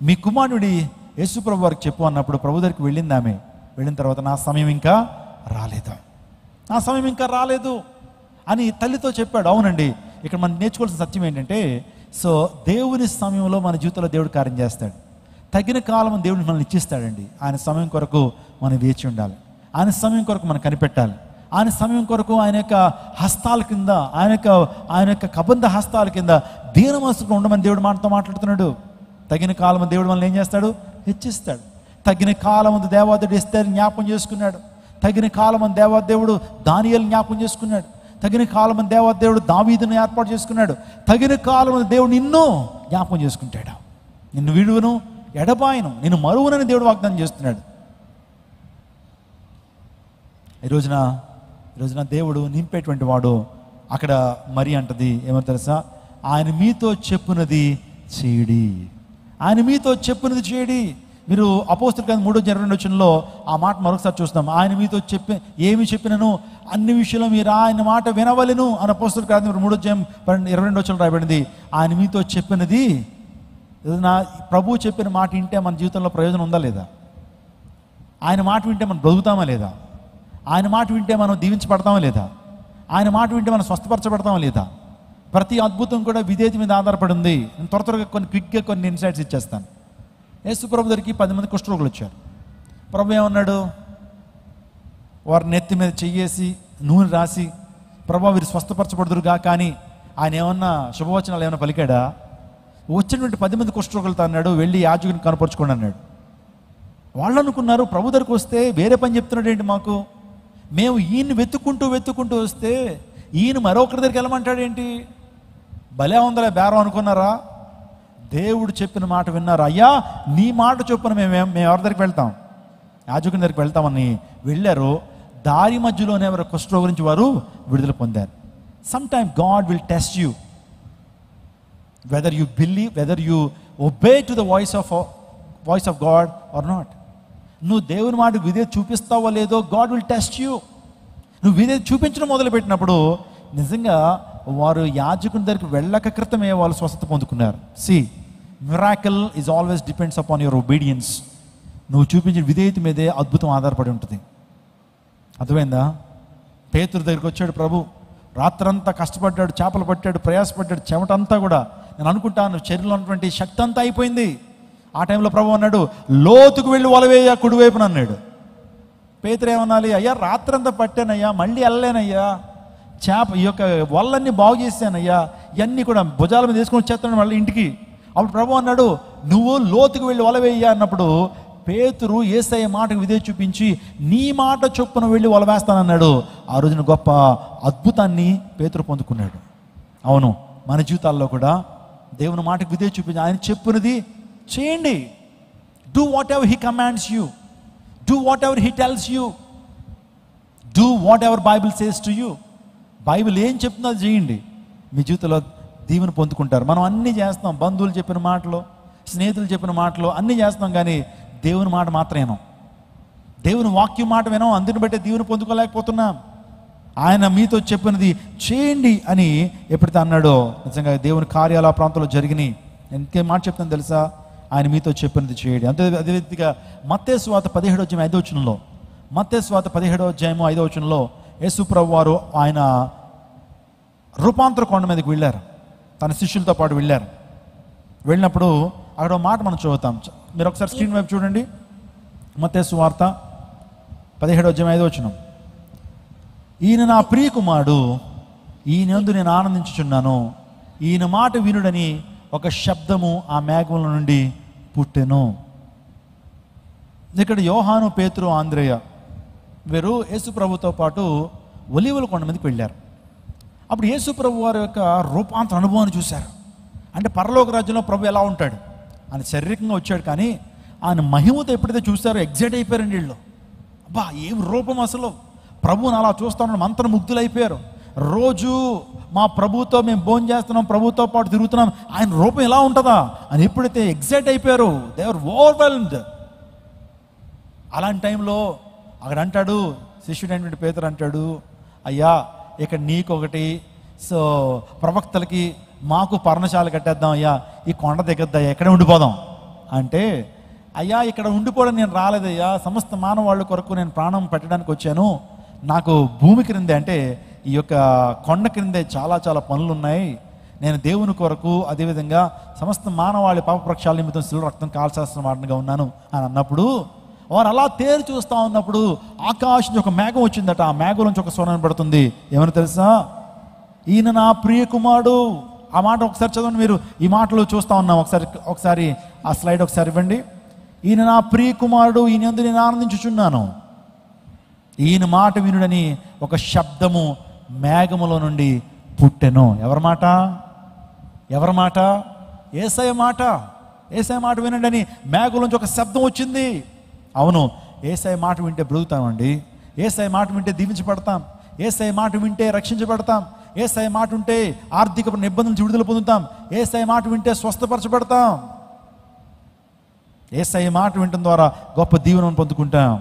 మీ కుమారుడి యేసు ప్రభు వారికి చెప్పు అన్నప్పుడు ప్రభు దగ్గరికి వెళ్ళింది ఆమె. వెళ్ళిన తర్వాత నా సమయం ఇంకా రాలేదు అని తల్లితో చెప్పాడు. అవునండి, ఇక్కడ మనం నేర్చుకోవాల్సిన సత్యం ఏంటంటే, సో దేవుని సమయంలో మన జీవితంలో దేవుడు కార్యం చేస్తాడు. తగిన కాలం దేవుడిని మనల్ని ఇచ్చిస్తాడండి. ఆయన సమయం కొరకు మనం వేచి ఉండాలి. ఆయన సమయం కొరకు మనం కనిపెట్టాలి. ఆయన సమయం కొరకు ఆయన యొక్క హస్తాల కింద, ఆయన యొక్క కబంధ హస్తాల కింద దీన మనసుగా ఉండమని దేవుడు మనతో మాట్లాడుతున్నాడు. తగిన కాలం దేవుడు మనల్ని ఏం చేస్తాడు? హెచ్చిస్తాడు. తగిన కాలం దేవాదేవుడు ఎస్తేరుని జ్ఞాపకం చేసుకున్నాడు. తగిన కాలం దేవాదేవుడు దానియేలుని జ్ఞాపకం చేసుకున్నాడు. తగిన కాలం దేవాదేవుడు దావీదుని ఏర్పాటు చేసుకున్నాడు. తగిన కాలం దేవుడు నిన్ను జ్ఞాపకం చేసుకుంటాడు. నిన్ను విడువను, ఎడబాయను, నిన్ను మరువునని దేవుడు వాగ్దానం చేస్తున్నాడు. ఈ రోజున దేవుడు నింపేటువంటి వాడు. అక్కడ మరి అంటది ఏమో తెలుసా? ఆయన మీతో చెప్పునది చేయడి. ఆయన మీతో చెప్పునది చేయడి. మీరు అపోస్తలుల కార్యం 3:22 ఆ మాట మరొకసారి చూస్తాం. ఆయన మీతో ఏమి చెప్పినను అన్ని విషయంలో మీరు ఆయన మాట వినవలెను అని అపోస్తలుల కార్యం 3:22 రాయబడింది. ఆయన మీతో చెప్పినది, నా ప్రభువు చెప్పిన మాట వింటే మన జీవితంలో ప్రయోజనం ఉందా లేదా? ఆయన మాట వింటే మనం బ్రతుకుతామా లేదా? ఆయన మాట వింటే మనం దీవించబడతామా లేదా? ఆయన మాట వింటే మనం స్వస్థపరచబడతామా లేదా? ప్రతి అద్భుతం కూడా విధేయత మీద ఆధారపడి ఉంది. నేను త్వరగా క్విక్గా కొన్ని ఇన్సైట్స్ ఇచ్చేస్తాను. యేసు ప్రభు దగ్గరికి 10 మంది కుష్ఠరోగులు వచ్చారు. ప్రభు ఏమన్నాడు? వారి నెత్తి మీద చెయ్యేసి నూనె రాసి ప్రభా వీరు స్వస్థపరచబడుదురుగా, కానీ ఆయన ఏమన్నా శుభవచనాలు ఏమైనా పలికాడా? వచ్చినటువంటి 10 మంది కుష్ఠరోగులతో అన్నాడు, వెళ్ళి యాజకుని కనపరుచుకోండి అన్నాడు. వాళ్ళు అనుకున్నారు ప్రభు దగ్గరికి వస్తే వేరే పని చెప్తున్నాడు ఏంటి మాకు, మేము ఈయన్ని వెతుక్కుంటూ వస్తే ఈయన మరొకరి దగ్గరికి వెళ్ళమంటాడేంటి, భలే ఉందలే బేరం అనుకున్నారా? దేవుడు చెప్పిన మాట విన్నారు. అయ్యా నీ మాట చొప్పున మేము ఎవరి దగ్గరికి వెళ్తాం, యాజకుని దగ్గరికి వెళ్తామని వెళ్ళారు. దారి మధ్యలోనే ఎవరి కుష్ఠరోగం నుంచి వారు విడుదల పొందారు. Some time God will test you, whether you believe, whether you obey to the voice of God or not. నువ్వు దేవుని మాట విధేయత చూపిస్తావో లేదో గాడ్ విల్ టెస్ట్ యూ. నువ్వు విధేయత చూపించడం మొదలుపెట్టినప్పుడు నిజంగా వారు యాజకుని దగ్గరికి వెళ్ళక క్రితమే వాళ్ళు స్వస్థత పొందుకున్నారు. See, miracle is always depends upon your obedience. నువ్వు చూపించిన విధేయత మీదే అద్భుతం ఆధారపడి ఉంటుంది. అర్థమైందా? పేతురు దగ్గరికి వచ్చాడు ప్రభు, రాత్రంతా కష్టపడ్డాడు, చేపలు పట్టాడు, ప్రయాసపడ్డాడు, చెమటంతా కూడా నేను అనుకుంటాను శరీరంలో ఉన్నటువంటి శక్తి అంతా అయిపోయింది. ఆ టైంలో ప్రభు అన్నాడు, లోతుకు వెళ్ళి వలవేయ కుడివైపున అన్నాడు. పేతురు ఏమనాలి, అయ్యా రాత్రంతా పట్టానయ్యా, మళ్ళీ వెళ్ళలేనయ్యా, ఈ యొక్క వల్లన్నీ బాగు చేశానయ్యా, ఇవన్నీ కూడా భుజాల మీద తీసుకొని వచ్చేస్తాను మళ్ళీ ఇంటికి. అప్పుడు ప్రభు అన్నాడు, నువ్వు లోతుకు వెళ్ళి వలవేయ్యా అన్నప్పుడు పేతురు యేసయ్య మాటకు విధేయత చూపించి నీ మాట చొప్పున వెళ్ళి వలవేస్తానన్నాడు. ఆ రోజున గొప్ప అద్భుతాన్ని పేతురు పొందుకున్నాడు. అవును, మన జీవితాల్లో కూడా దేవుని మాటకు విధేయత చూపించి ఆయన చెప్పినది చేయండి. Do what ever he commands you, do what ever he tells you, do what ever Bible says to you. Bible ఏం చెప్తుందో అది చేయండి, మీ జీవితంలో దీవెన పొందుకుంటారు. మనం అన్నీ చేస్తాం, బంధువులు చెప్పిన మాటలు, స్నేహితులు చెప్పిన మాటలు అన్నీ చేస్తాం, కానీ దేవుని మాట మాత్రం వినం, దేవుని వాక్యం మాట వినం. అందుని బట్టే దీవెన పొందుకోలేకపోతున్నాం. ఆయన మీతో చెప్పినది చేయండి అని ఎప్పుడైతే అన్నాడో నిజంగా దేవుని కార్యాలు ఆ ప్రాంతంలో జరిగినాయి. ఇంకేం మాట చెప్తాను తెలుసా, ఆయన మీతో చెప్పినది చేయండి. అదే రీతిగా మత్తయి సువార్త 17:5 మత్తయి సువార్త 17:5 యేసు ప్రభువు వారు ఆయన రూపాంతర కొండ మీదకి వెళ్ళారు, తన శిష్యులతో పాటు వెళ్ళారు. వెళ్ళినప్పుడు అక్కడ మాట మనం చదువుతాం, మీరు ఒకసారి స్క్రీన్ వైపు చూడండి. మత్తయి సువార్త 17:5 ఈయన నా ప్రియ కుమారుడు, ఈయనందు నేను ఆనందించుచున్నాను, ఈయన మాట వినుడని ఒక శబ్దము ఆ మేఘముల నుండి పుట్టెను. ఇక్కడ యోహాను, పేతురు, ఆంద్రేయ వీరు యేసు ప్రభుతో పాటు ఒలీవల కొండ మీదకి వెళ్ళారు. అప్పుడు యేసు ప్రభు వారి యొక్క రూపాంతర అనుభవాన్ని చూశారు. అంటే పరలోక రాజ్యంలో ప్రభు ఎలా ఉంటాడు, ఆయన శారీరకంగా వచ్చాడు, కానీ ఆయన మహిమతో ఎప్పుడైతే చూస్తారో ఎగ్జైట్ అయిపోయారండి వీళ్ళు. అబ్బా ఏం రూపం, అసలు ప్రభువుని అలా చూస్తామని మంత్రముగ్ధులు అయిపోయారు. రోజు మా ప్రభుతో మేము భోజనం చేస్తున్నాం, ప్రభుతో పాటు తిరుగుతున్నాం, ఆయన రూపం ఎలా ఉంటుందా అని ఎప్పుడైతే ఎగ్జైట్ అయిపోయారు, దే ఆర్ ఓవర్వెల్మ్డ్. అలాంటి టైంలో అక్కడ అంటాడు శిష్యుడు అయినటువంటి పేతురు అంటాడు, అయ్యా ఇక్కడ నీకొకటి, సో ప్రవక్తలకి మాకు పర్ణశాల కట్టేద్దాం అయ్యా, ఈ కొండ దిగద్దా, ఎక్కడే ఉండిపోదాం అంటే, అయ్యా ఇక్కడ ఉండిపోవడం నేను రాలేదయ్యా, సమస్త మానవాళ్ళ కొరకు నేను ప్రాణం పెట్టడానికి వచ్చాను, నాకు భూమి క్రిందే అంటే ఈ యొక్క కొండ క్రిందే చాలా చాలా పనులు ఉన్నాయి, నేను దేవుని కొరకు అదేవిధంగా సమస్త మానవాళి పాప ప్రక్షాళన నిమిత్తం శిలువ రక్తం కాల్చాల్సిన వాడిగా ఉన్నాను అని అన్నప్పుడు, వారు అలా తేరు చూస్తూ ఉన్నప్పుడు ఆకాశం నుంచి ఒక మేఘం వచ్చిందట. ఆ మేఘం నుంచి ఒక స్వరం పడుతుంది, ఏమని తెలుసా, ఈయన నా ప్రియ కుమారుడు. ఆ మాట ఒకసారి చదవండి, మీరు ఈ మాటలు చూస్తూ ఉన్నాం. ఒకసారి ఆ స్లైడ్ ఒకసారి ఇవ్వండి. ఈయన నా ప్రియ కుమారుడు, ఈయన యందు నేను ఆనందించుచున్నాను, ఈయన మాట వినుడని ఒక శబ్దము మేఘములో నుండి పుట్టెను. ఎవరి మాట? ఎవరి మాట? యేసయ్య మాట. యేసయ్య మాట వినండి అని మేఘం నుంచి ఒక శబ్దం వచ్చింది. అవును, యేసయ్య మాట వింటే బ్రతుకుతామండి, యేసయ్య మాట వింటే దీవించబడతాం, యేసయ్య మాట వింటే రక్షించబడతాం, యేసయ్య మాట వింటే ఆర్థిక ఇబ్బందుల నుంచి విడుదల పొందుతాం, యేసయ్య మాట వింటే స్వస్థపరచబడతాం, యేసయ్య మాట వినడం ద్వారా గొప్ప దీవెనను పొందుకుంటాం.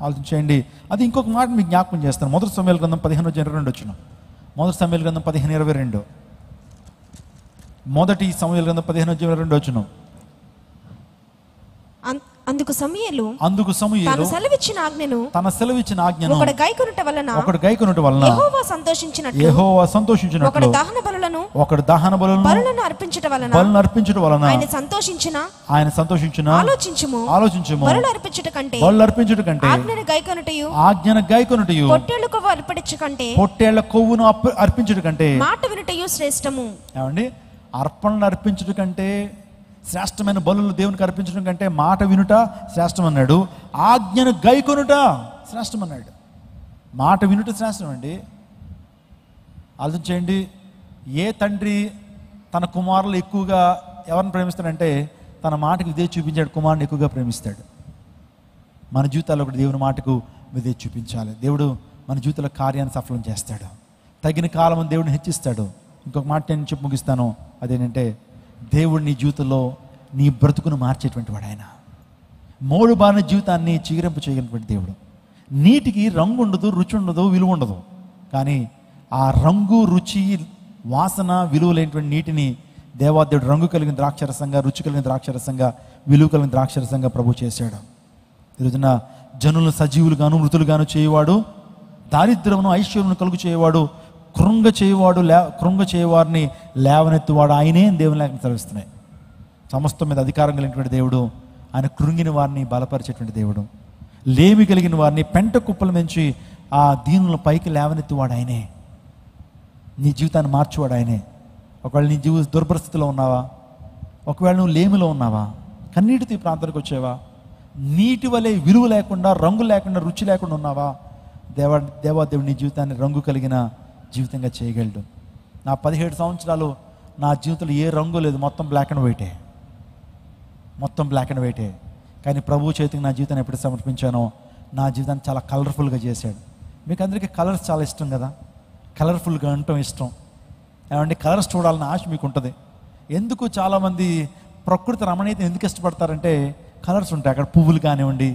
ఆలోచించండి. అది ఇంకొక మాట మీకు జ్ఞాపకం చేస్తాను. మొదటి సమూయేలు గ్రంథం 15:22 మొదటి సమూయేలు గ్రంథం 15:22 మొదటి సమూయేలు గ్రంథం 15:22 అందుకు సమూయేలు తన సెలవిచ్చిన ఆజ్ఞను ఒకడు గైకొనుట వలన యెహోవా సంతోషించినట్లు ఒకడు దహన బలులను అర్పించుట వలన ఆయన సంతోషించిన ఆలోచించుము బలులు అర్పించుట కంటే ఆజ్ఞను గైకొనుటయు పొట్టేళ్ల కొవ్వును అర్పించుట కంటే మాట వినుటయు శ్రేష్టము. ఏమండి, అర్పణలు అర్పించుట కంటే, శ్రేష్టమైన బలులు దేవునికి అర్పించడం కంటే మాట వినుట శ్రేష్టం అన్నాడు. ఆజ్ఞను గైకొనుట శ్రేష్టం అన్నాడు. మాట వినుట శ్రేష్టం అండి. ఆలోచించండి, ఏ తండ్రి తన కుమారులు ఎక్కువగా ఎవరిని ప్రేమిస్తాడంటే తన మాటకు విధేయత చూపించాడు కుమారుని ఎక్కువగా ప్రేమిస్తాడు. మన జీవితాల్లో ఒకటి దేవుని మాటకు విధేయత చూపించాలి. దేవుడు మన జీవితంలో కార్యాన్ని సఫలం చేస్తాడు. తగిన కాలం దేవుడిని హెచ్చిస్తాడు. ఇంకొక మాట నేను చెప్పి ముగిస్తాను. అదేంటంటే, దేవుడు నీ జీవితంలో నీ బ్రతుకును మార్చేటువంటి వాడు. ఆయన మోడు బారిన జీవితాన్ని చిగురింప చేయగలిగినటువంటి దేవుడు. నీటికి రంగు ఉండదు, రుచి ఉండదు, విలువ ఉండదు. కానీ ఆ రంగు, రుచి, వాసన, విలువ లేనటువంటి నీటిని దేవాదేవుడు రంగు కలిగిన ద్రాక్షరసంగా, రుచి కలిగిన ద్రాక్షరసంగా, విలువ కలిగిన ద్రాక్షరసంగా ప్రభు చేశాడు. ఈరోజున జనులను సజీవులుగాను మృతులుగాను చేయవాడు, దారిద్ర్యమును ఐశ్వర్యమును కలుగు చేయవాడు, కృంగ చేయవారిని లేవనెత్తువాడు ఆయనే దేవుని లేఖనం సెలవిస్తున్నాయి. సమస్తం మీద అధికారం కలిగినటువంటి దేవుడు. ఆయన కృంగిన వారిని బలపరిచేటువంటి దేవుడు. లేమి కలిగిన వారిని పెంట కుప్పల నుంచి ఆ దీనుల పైకి లేవనెత్తువాడు ఆయనే. నీ జీవితాన్ని మార్చేవాడు ఆయనే. ఒకవేళ నీ జీవిత దుర్పరిస్థితిలో ఉన్నావా, ఒకవేళ నువ్వు లేమిలో ఉన్నావా, కన్నీటితో ఈ ప్రాంతానికి వచ్చావా, నీటి వలె విలువ లేకుండా, రంగు లేకుండా, రుచి లేకుండా ఉన్నావా, దేవాదేవుడు నీ జీవితాన్ని రంగు కలిగిన జీవితంగా చేయగలడు. నా 17 సంవత్సరాలు నా జీవితంలో ఏ రంగు లేదు, మొత్తం బ్లాక్ అండ్ వైటే. కానీ ప్రభు చేతికి నా జీవితాన్ని ఎప్పుడు సమర్పించానో నా జీవితాన్ని చాలా కలర్ఫుల్గా చేశాడు. మీకు అందరికీ కలర్స్ చాలా ఇష్టం కదా, కలర్ఫుల్గా ఉండటం ఇష్టం. ఏమంటే కలర్స్ చూడాలని ఆశ మీకు ఉంటుంది. ఎందుకు చాలామంది ప్రకృతి రమణీయత ఎందుకు ఇష్టపడతారంటే కలర్స్ ఉంటాయి. అక్కడ పువ్వులు కానివ్వండి,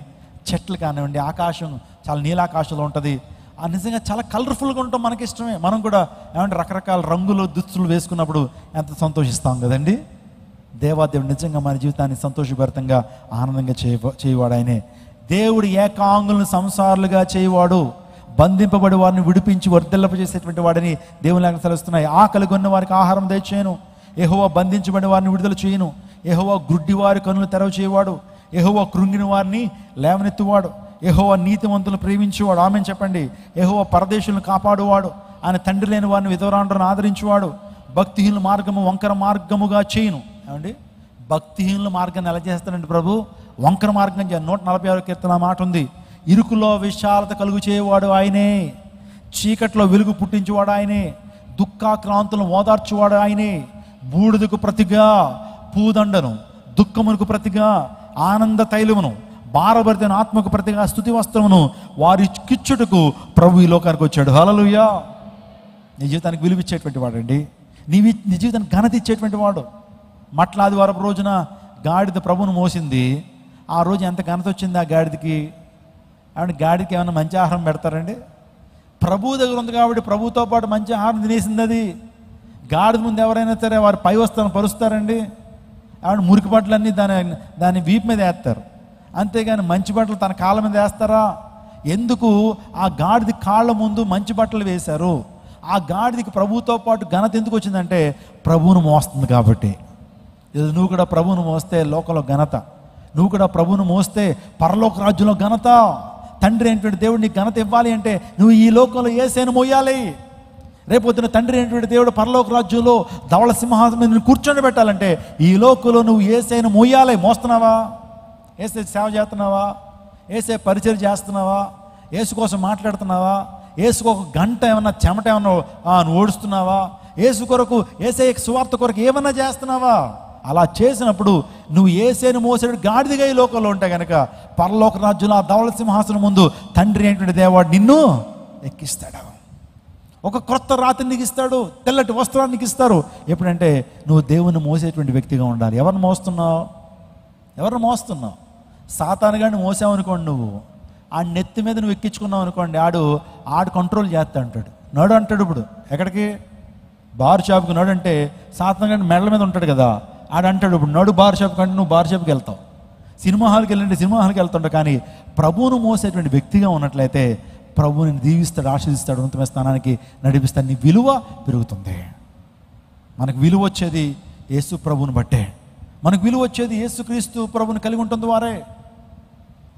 చెట్లు కానివ్వండి, ఆకాశం చాలా నీలాకాశంలో ఉంటుంది. ఆ నిజంగా చాలా కలర్ఫుల్గా ఉంటాం, మనకి ఇష్టమే. మనం కూడా ఏమంటే రకరకాల రంగులు దుస్తులు వేసుకున్నప్పుడు ఎంత సంతోషిస్తాం కదండి. దేవాదేవుడు నిజంగా మన జీవితాన్ని సంతోషభరితంగా ఆనందంగా చేయవాడు ఆయనే. దేవుడు ఏకాంగులను సంసారులుగా చేయవాడు, బంధింపబడి వారిని విడిపించి వర్ధిల్లపజేసేటువంటి వాడిని దేవుని లేఖనాలు సెలవిస్తున్నాయి. ఆకలి కొన్న వారికి ఆహారం దయచేయను, యెహోవా బంధించబడిన వారిని విడుదల చేయను, యెహోవా గ్రుడ్డి వారి కన్నులు తెరవ చేయవాడు, యెహోవా కృంగిన వారిని లేవనెత్తువాడు, యెహోవా నీతిమంతులను ప్రేమించేవాడు. ఆమె చెప్పండి. యెహోవా పరదేశులను కాపాడువాడు, ఆయన తండ్రి లేని వారిని విధవరాండ్రులను ఆదరించేవాడు, భక్తిహీనుల మార్గము వంకర మార్గముగా చేయను. ఏమండి, భక్తిహీనుల మార్గాన్ని ఎలా చేస్తాడండి ప్రభు? వంకర మార్గం 146 కీర్తన మాట ఉంది. ఇరుకులో విశాలత కలుగు చేయవాడు ఆయనే, చీకట్లో వెలుగు పుట్టించేవాడు ఆయనే, దుఃఖాక్రాంతులను ఓదార్చేవాడు ఆయనే, బూడిదకు ప్రతిగా పూదండను, దుఃఖమునకు ప్రతిగా ఆనంద తైలమును, భారభరితైన ఆత్మకు ప్రతిగా స్తుతి వస్త్రమును వారి కిచ్చుటకు ప్రభు ఈ లోకానికి వచ్చాడు. హల్లెలూయా. నీ జీవితానికి విలువిచ్చేటువంటి వాడు అండి. నీ జీవితానికి ఘనత ఇచ్చేటువంటి వాడు. మట్ల ఆదివారం రోజున గాడిద ప్రభువును మోసింది. ఆ రోజు ఎంత ఘనత వచ్చింది ఆ గాడిదకి? ఆవిడ గాడికి ఏమైనా మంచి ఆహారం పెడతారండి? ప్రభువు దగ్గర ఉంది కాబట్టి ప్రభువుతో పాటు మంచి ఆహారం తినేసింది అది. గాడిద ముందు ఎవరైనా సరే వారు పై వస్తారని పరుస్తారండి. ఆవిడ మురికి బట్టలన్నీ దాని వీపు మీద వేస్తారు, అంతేగాని మంచి బట్టలు తన కాళ్ళ మీద వేస్తారా? ఎందుకు? ఆ గాడిద కాళ్ళ ముందు మంచి బట్టలు వేశారు. ఆ గాడిదకి ప్రభువుతో పాటు ఘనత ఎందుకు వచ్చిందంటే ప్రభువును మోస్తుంది కాబట్టి. నువ్వు కూడా ప్రభువును మోస్తే లోకంలో ఘనత, నువ్వు కూడా ప్రభువును మోస్తే పరలోక రాజ్యంలో ఘనత. తండ్రి అయినటువంటి దేవుడు నీకు ఘనత ఇవ్వాలి అంటే నువ్వు ఈ లోకంలో యేసును మోయాలి. రేపొద్దున తండ్రి అయినటువంటి దేవుడు పరలోక రాజ్యంలో ధవళ సింహాసనం మీద కూర్చొని పెట్టాలంటే ఈ లోకంలో నువ్వు యేసును మోయాలి. మోస్తున్నావా? యేసు సేవ చేస్తున్నావా? యేసే పరిచయం చేస్తున్నావా? యేసు కోసం మాట్లాడుతున్నావా? యేసుకు ఒక గంట ఏమన్నా చెమట ఏమన్నా నువ్వు ఓడుస్తున్నావా? యేసు కొరకు, యేసే సువార్త కొరకు ఏమన్నా చేస్తున్నావా? అలా చేసినప్పుడు నువ్వు యేసేను మోసేడు గాడిదగా ఈ లోకంలో ఉంటే కనుక పరలోక రాజ్యంలో ఆ ధవళ సింహాసనం ముందు తండ్రి అయినటువంటి దేవుడు నిన్ను ఎక్కిస్తాడు. ఒక క్రొత్త రాత్రి నీకు ఇస్తాడు, తెల్లటి వస్త్రాన్ని నీకు ఇస్తారు. ఎప్పుడంటే నువ్వు దేవుని మోసేటువంటి వ్యక్తిగా ఉండాలి. ఎవరిని మోస్తున్నావు? సాతాను గాడిని మోసావనుకోండి, నువ్వు ఆ నెత్తి మీద నువ్వు ఎక్కించుకున్నావు అనుకోండి, ఆడు కంట్రోల్ చేస్తా అంటాడు. నడు అంటాడు. ఇప్పుడు ఎక్కడికి? బార్ షాప్కి నడు అంటే సాతాను గాడిని మెడల మీద ఉంటాడు కదా, ఆడు అంటాడు ఇప్పుడు నడు బార్ షాప్ కంటే నువ్వు బార్ షాప్కి వెళ్తావు. సినిమా హాల్కి వెళ్ళండి, సినిమా హాల్కి వెళ్తుంటా, కానీ ప్రభువును మోసేటువంటి వ్యక్తిగా ఉన్నట్లయితే ప్రభువుని దీవిస్తాడు, ఆశీర్దిస్తాడు, ఉన్నతమైన స్థానానికి నడిపిస్తాడు. నీ విలువ పెరుగుతుంది. మనకు విలువ వచ్చేది యేసు ప్రభువుని బట్టే. మనకు విలువ వచ్చేది యేసుక్రీస్తు ప్రభువుని కలిగి ఉంటుంది వారే.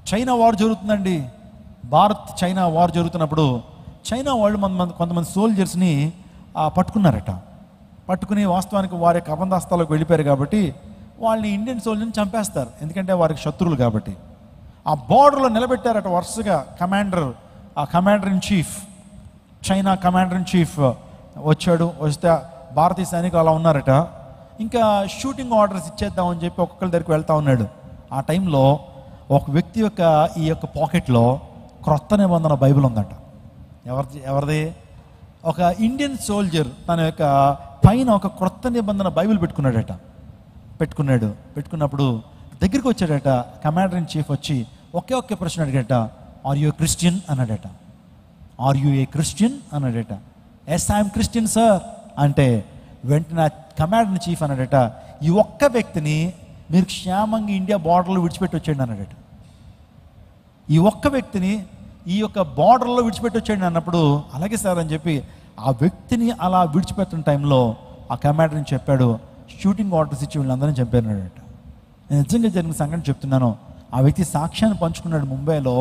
చైనా వార్ జరుగుతుందండి. భారత్ చైనా వార్ జరుగుతున్నప్పుడు చైనా వాళ్ళు కొంతమంది సోల్జర్స్ని పట్టుకున్నారట. పట్టుకుని వాస్తవానికి వారి యొక్క అబంధాస్తాలకు వెళ్ళిపోయారు కాబట్టి వాళ్ళని ఇండియన్ సోల్జర్ని చంపేస్తారు, ఎందుకంటే వారికి శత్రువులు కాబట్టి. ఆ బార్డర్లో నిలబెట్టారట వరుసగా. Commander in chief, China commander in chief వచ్చాడు. వస్తే భారతీయ సైనికులు అలా ఉన్నారట. ఇంకా షూటింగ్ ఆర్డర్స్ ఇచ్చేద్దామని చెప్పి ఒక్కొక్కరి దగ్గరికి వెళ్తా ఉన్నాడు. ఆ టైంలో ఒక వ్యక్తి యొక్క ఈ యొక్క పాకెట్లో క్రొత్త నిబంధన బైబిల్ ఉందట. ఎవరిది? ఒక ఇండియన్ సోల్జర్ తన యొక్క పైన ఒక క్రొత్త నిబంధన బైబిల్ పెట్టుకున్నప్పుడు దగ్గరికి వచ్చాడట. కమాండర్ ఇన్ చీఫ్ వచ్చి ఒకే ప్రశ్న అడిగాడట, ఆర్ యూ క్రిస్టియన్ అన్నాడట. ఆర్ యూ ఏ క్రిస్టియన్ అన్నాడట. ఎస్ ఐఎమ్ క్రిస్టియన్ సార్ అంటే వెంటనే కమాండర్ ఇన్ చీఫ్ అన్నాడట, ఈ ఒక్క వ్యక్తిని మీరు క్షేమంగా ఇండియా బార్డర్లో విడిచిపెట్టి వచ్చేయండి అన్నాడట. ఈ ఒక్క వ్యక్తిని ఈ యొక్క బార్డర్లో విడిచిపెట్టి వచ్చేయండి అన్నప్పుడు అలాగే సార్ అని చెప్పి ఆ వ్యక్తిని అలా విడిచిపెట్టిన టైంలో ఆ కమాండర్ని చెప్పాడు, షూటింగ్ ఆర్డర్స్ ఇచ్చి వీళ్ళందరినీ చంపారన్నాడట. నేను నిజంగా జరిగిన సంఘటన చెప్తున్నాను. ఆ వ్యక్తి సాక్ష్యాన్ని పంచుకున్నాడు ముంబైలో.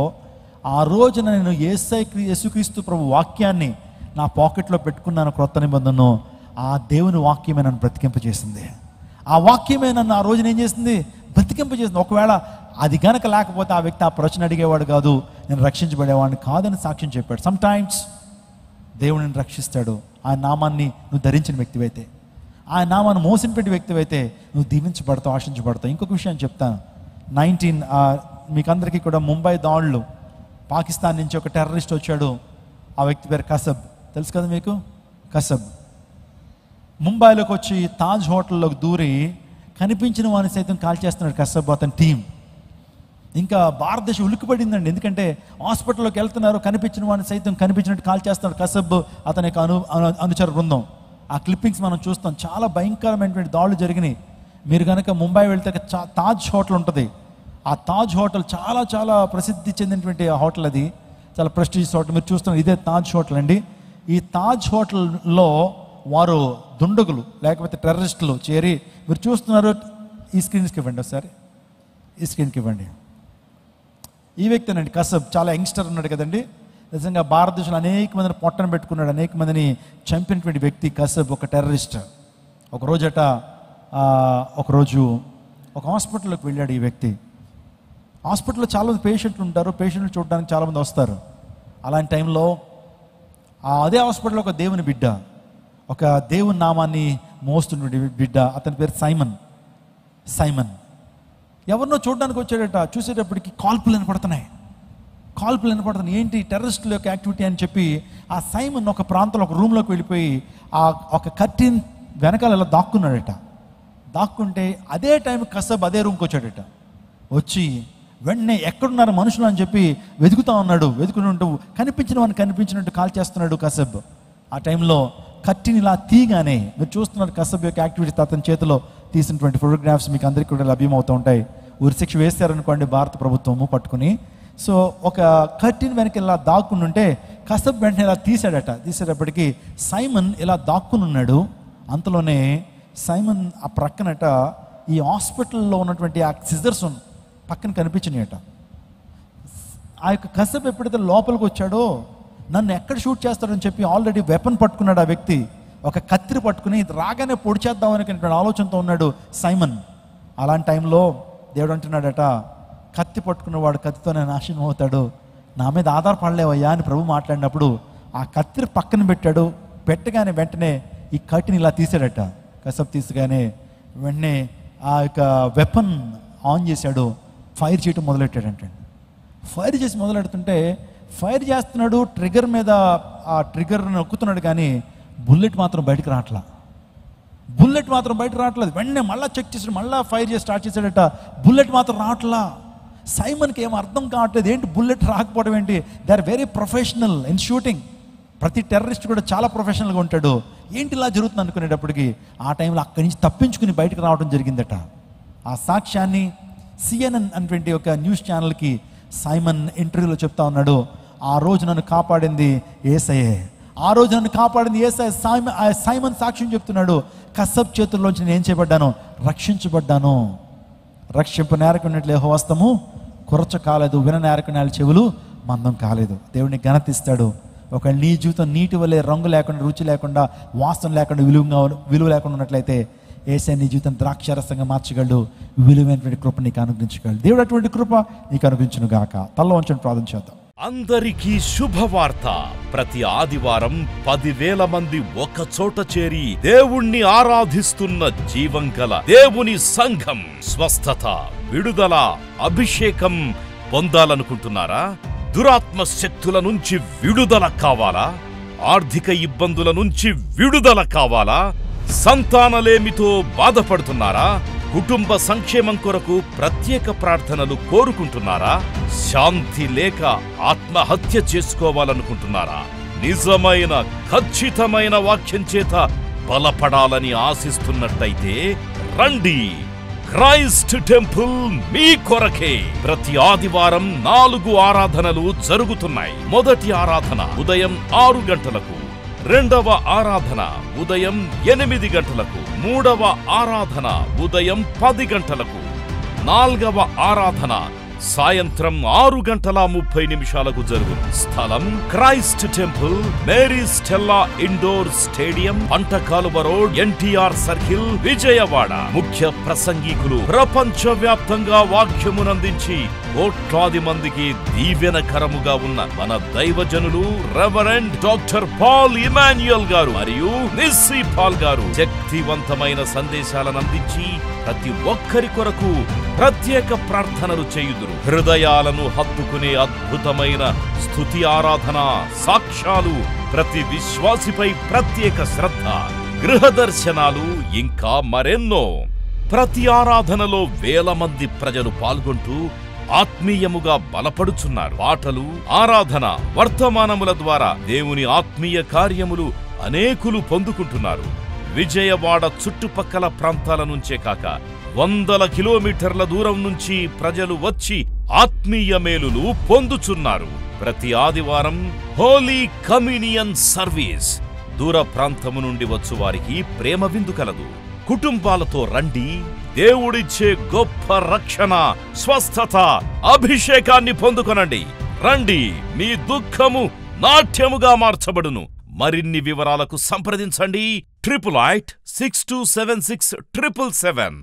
ఆ రోజున నేను యేసుక్రీస్తు ప్రభు వాక్యాన్ని నా పాకెట్లో పెట్టుకున్నాను, క్రొత్త నిబంధనను. ఆ దేవుని వాక్యమే నన్ను బ్రతికింపజేసింది. ఆ వాక్యమే నన్ను ఆ రోజున ఏం చేసింది? బ్రతికింపజేసింది. ఒకవేళ అది గనక లేకపోతే ఆ వ్యక్తి ఆ ప్రశ్న అడిగేవాడు కాదు, నేను రక్షించబడేవాడిని కాదని సాక్ష్యం చెప్పాడు. సమ్ టైమ్స్ దేవుడు నిన్ను రక్షిస్తాడు. ఆయన నామాన్ని నువ్వు ధరించిన వ్యక్తివైతే, ఆయన నామాన్ని మోసిన పెట్టి వ్యక్తివైతే నువ్వు దీవించబడతావు, ఆశించబడతావు. ఇంకొక విషయం చెప్తాను. మీకు అందరికీ కూడా ముంబై దాడులు, పాకిస్తాన్ నుంచి ఒక టెర్రరిస్ట్ వచ్చాడు. ఆ వ్యక్తి పేరు కసబ్, తెలుసు కదా మీకు? కసబ్ ముంబైలోకి వచ్చి తాజ్ హోటల్లోకి దూరి కనిపించిన వాడిని సైతం కాల్ చేస్తున్నాడు కసబ్, అతని టీం. ఇంకా భారతదేశం ఉలిక్కిపడిందండి. ఎందుకంటే హాస్పిటల్లోకి వెళ్తున్నారు, కనిపించిన వాడిని సైతం కనిపించినట్టు కాల్ చేస్తున్నాడు కసబ్, అతని యొక్క అనుచర బృందం. ఆ క్లిప్పింగ్స్ మనం చూస్తాం. చాలా భయంకరమైనటువంటి దాడులు జరిగినాయి. మీరు కనుక ముంబై వెళ్తే తాజ్ హోటల్ ఉంటుంది. ఆ తాజ్ హోటల్ చాలా చాలా ప్రసిద్ధి చెందినటువంటి హోటల్. అది చాలా ప్రెస్టీజియస్ హోటల్. మీరు చూస్తున్నారు, ఇదే తాజ్ హోటల్ అండి. ఈ తాజ్ హోటల్లో వారు దుండగులు లేకపోతే టెర్రరిస్టులు చేరి, మీరు చూస్తున్నారు, ఈ స్క్రీన్స్కి ఇవ్వండి ఒకసారి, ఈ స్క్రీన్కి ఇవ్వండి. ఈ వ్యక్తినండి కసబ్, చాలా యంగ్స్టర్ ఉన్నాడు కదండి. నిజంగా భారతదేశంలో అనేక మందిని పొట్టను పెట్టుకున్నాడు, అనేక మందిని చంపినటువంటి వ్యక్తి కసబ్, ఒక టెర్రరిస్ట్. ఒకరోజు ఒక హాస్పిటల్లోకి వెళ్ళాడు ఈ వ్యక్తి. హాస్పిటల్లో చాలామంది పేషెంట్లు ఉంటారు, పేషెంట్లు చూడడానికి చాలామంది వస్తారు. అలాంటి టైంలో అదే హాస్పిటల్లో ఒక దేవుని బిడ్డ, ఒక దేవుని నామాన్ని మోస్తున్నటువంటి బిడ్డ, అతని పేరు సైమన్. ఎవరినో చూడడానికి వచ్చాడట. చూసేటప్పటికి కాల్పులు వినపడుతున్నాయి. ఏంటి టెర్రరిస్టుల యొక్క యాక్టివిటీ అని చెప్పి ఆ సైమన్ ఒక ప్రాంతంలో ఒక రూమ్లోకి వెళ్ళిపోయి ఆ ఒక కర్టెన్ వెనకాల ఇలా దాక్కుంటే అదే టైం కసబ్ అదే రూమ్కి వచ్చాడట. వచ్చి వెంటనే ఎక్కడున్నారు మనుషులు అని చెప్పి వెతుకుతా ఉన్నాడు. వెతుకుంటూ కనిపించినట్టు కాల్ చేస్తున్నాడు కసబ్. ఆ టైంలో కట్టిని ఇలా తీగానే మీరు చూస్తున్నారు కసబ్ యొక్క యాక్టివిటీస్. అతని చేతిలో తీసినటువంటి ఫోటోగ్రాఫ్స్ మీకు అందరికీ కూడా లభ్యమవుతూ ఉంటాయి. ఉరిశిక్ష వేస్తారనుకోండి భారత ప్రభుత్వము పట్టుకుని. సో ఒక కర్టిన్ వెనక ఇలా దాక్కుని ఉంటే కసబ్ వెంటనే ఇలా తీసేటప్పటికి సైమన్ ఇలా దాక్కుని ఉన్నాడు. అంతలోనే సైమన్ ఆ ప్రక్కనట ఈ హాస్పిటల్లో ఉన్నటువంటి ఆ సిజర్స్ పక్కన కనిపించినాయట. ఆ యొక్క కసబ్ ఎప్పుడైతే లోపలికి వచ్చాడో నన్ను ఎక్కడ షూట్ చేస్తాడని చెప్పి ఆల్రెడీ వెపన్ పట్టుకున్నాడు ఆ వ్యక్తి. ఒక కత్తిరి పట్టుకుని రాగానే పొడి చేద్దామని ఆలోచనతో ఉన్నాడు సైమన్. అలాంటి టైంలో దేవుడు అంటున్నాడట, కత్తి పట్టుకున్నవాడు కత్తితోనే నాశనం అవుతాడు, నా మీద ఆధారపడలేవయ్యా అని ప్రభు మాట్లాడినప్పుడు ఆ కత్తిరి పక్కన పెట్టగానే వెంటనే ఈ కత్తిని ఇలా తీసాడట. కసబ్ తీసగానే వెంటనే ఆ యొక్క వెపన్ ఆన్ చేశాడు, ఫైర్ చేయటం మొదలెట్టాడంటే. ఫైర్ చేస్తున్నాడు, ట్రిగర్ మీద ఆ ట్రిగర్ నొక్కుతున్నాడు, కానీ బుల్లెట్ మాత్రం బయటకు రావట్లేదు. వెంటనే మళ్ళీ చెక్ చేసాడు, మళ్ళీ ఫైర్ చేసి స్టార్ట్ చేశాడట. బుల్లెట్ మాత్రం రావట్లా. సైమన్కి ఏం అర్థం కావట్లేదు, ఏంటి బుల్లెట్ రాకపోవడం ఏంటి. They are very professional in shooting. ప్రతి టెర్రరిస్ట్ కూడా చాలా ప్రొఫెషనల్గా ఉంటాడు. ఏంటి ఇలా జరుగుతుంది అనుకునేటప్పటికి ఆ టైంలో అక్కడి నుంచి తప్పించుకుని బయటకు రావడం జరిగిందట. ఆ సాక్ష్యాన్ని CNN అనేటువంటి ఒక న్యూస్ ఛానల్కి సైమన్ ఇంటర్వ్యూలో చెప్తా ఉన్నాడు, ఆ రోజు నన్ను కాపాడింది యేసయ్యే, ఆ రోజు నన్ను కాపాడింది యేసయ్య. సైమన్ సాక్ష్యం చెప్తున్నాడు, కసబ్ చేతుల్లోంచి నేను ఏం చేయబడ్డాను, రక్షించబడ్డాను. రక్షింపు నేరకున్నట్లు యెహోవా హస్తము కొరచ కాలేదు, విన నేరకునేల చెవులు మందం కాలేదు. దేవుడిని ఘనతిస్తాడు. ఒక నీ జీవితం నీటి వల్లే రంగు లేకుండా, రుచి లేకుండా, వాసన లేకుండా, విలువ లేకుండా ఉన్నట్లయితే యేసయ్య నీ జీవితం ద్రాక్షారసంగా మార్చగలడు. విలువైనటువంటి కృప నీకు అనుగ్రహించగలడు. దేవుడు అటువంటి కృప నీకు అనుగ్రహించును గాక. తల్ల వంచని ప్రార్థన చేద్దాం. అందరికీ శుభవార్త. ప్రతి ఆదివారం 10,000 మంది ఒక చోట చేరి దేవుణ్ణి ఆరాధిస్తున్న జీవం గల దేవుని సంఘం. స్వస్థత, విడుదల, అభిషేకం పొందాలనుకుంటున్నారా? దురాత్మ శక్తుల నుంచి విడుదల కావాలా? ఆర్థిక ఇబ్బందుల నుంచి విడుదల కావాలా? సంతానలేమితో బాధపడుతున్నారా? కుటుంబ సంక్షేమం కొరకు ప్రత్యేక ప్రార్థనలు కోరుకుంటున్నారా? శాంతి లేక ఆత్మహత్య చేసుకోవాలనుకుంటున్నారా? నిజమైన ఖచ్చితమైన వాక్యం చేత బలపడాలని ఆశిస్తున్నట్టయితే రండి. క్రైస్ట్ టెంపుల్ మీ కొరకే. ప్రతి ఆదివారం 4 ఆరాధనలు జరుగుతున్నాయి. మొదటి ఆరాధన ఉదయం 6 గంటలకు, రెండవ ఆరాధన ఉదయం 8 గంటలకు, మూడవ ఆరాధన ఉదయం 10 గంటలకు, నాల్గవ ఆరాధన సాయంత్రం 6:30 జరుగును. స్థలం Christ temple, Mary Stella indoor stadium, Pantakaluva road, NTR circle, Vijayawada. ముఖ్య ప్రసంగికులు ప్రపంచ వ్యాప్తంగా వాక్యమునందించి కోట్లాది మందికి దీవెనకరముగా ఉన్న మన దైవజనులు రెవరెండ్ డాక్టర్ పాల్ ఇమాన్యుయల్ గారు మరియు నిస్సీ పాల్ గారు శక్తివంతమైన సందేశాలను అందించి ప్రతి ఒక్కరి కొరకు ప్రత్యేక ప్రార్థనలు చేయుదురు. హృదయాలను హత్తుకునే అద్భుతమైన స్తుతి ఆరాధన సాక్ష్యాలు, ప్రతి విశ్వాసిపై ప్రత్యేక శ్రద్ధ, గృహ దర్శనాలు, ఇంకా మరెన్నో. ప్రతి ఆరాధనలో 1000 మంది ప్రజలు పాల్గొంటూ ఆత్మీయముగా బలపడుచున్నారు. పాటలు, ఆరాధన, వర్తమానముల ద్వారా దేవుని ఆత్మీయ కార్యములు అనేకులు పొందుకుంటున్నారు. విజయవాడ చుట్టుపక్కల ప్రాంతాల నుంచే కాక 100 కిలోమీటర్ల దూరం నుంచి ప్రజలు వచ్చి ఆత్మీయ మేలులు పొందుచున్నారు. ప్రతి ఆదివారం హోలీ కమ్యూనియన్ సర్వీస్. దూర ప్రాంతము నుండి వచ్చు వారికి ప్రేమ విందు కలదు. కుటుంబాలతో రండి. దేవుడిచ్చే గొప్ప రక్షణ, స్వస్థత, అభిషేకాన్ని పొందుకొనండి. రండి, మీ దుఃఖము నాట్యముగా మార్చబడును. మరిన్ని వివరాలకు సంప్రదించండి 8862767777.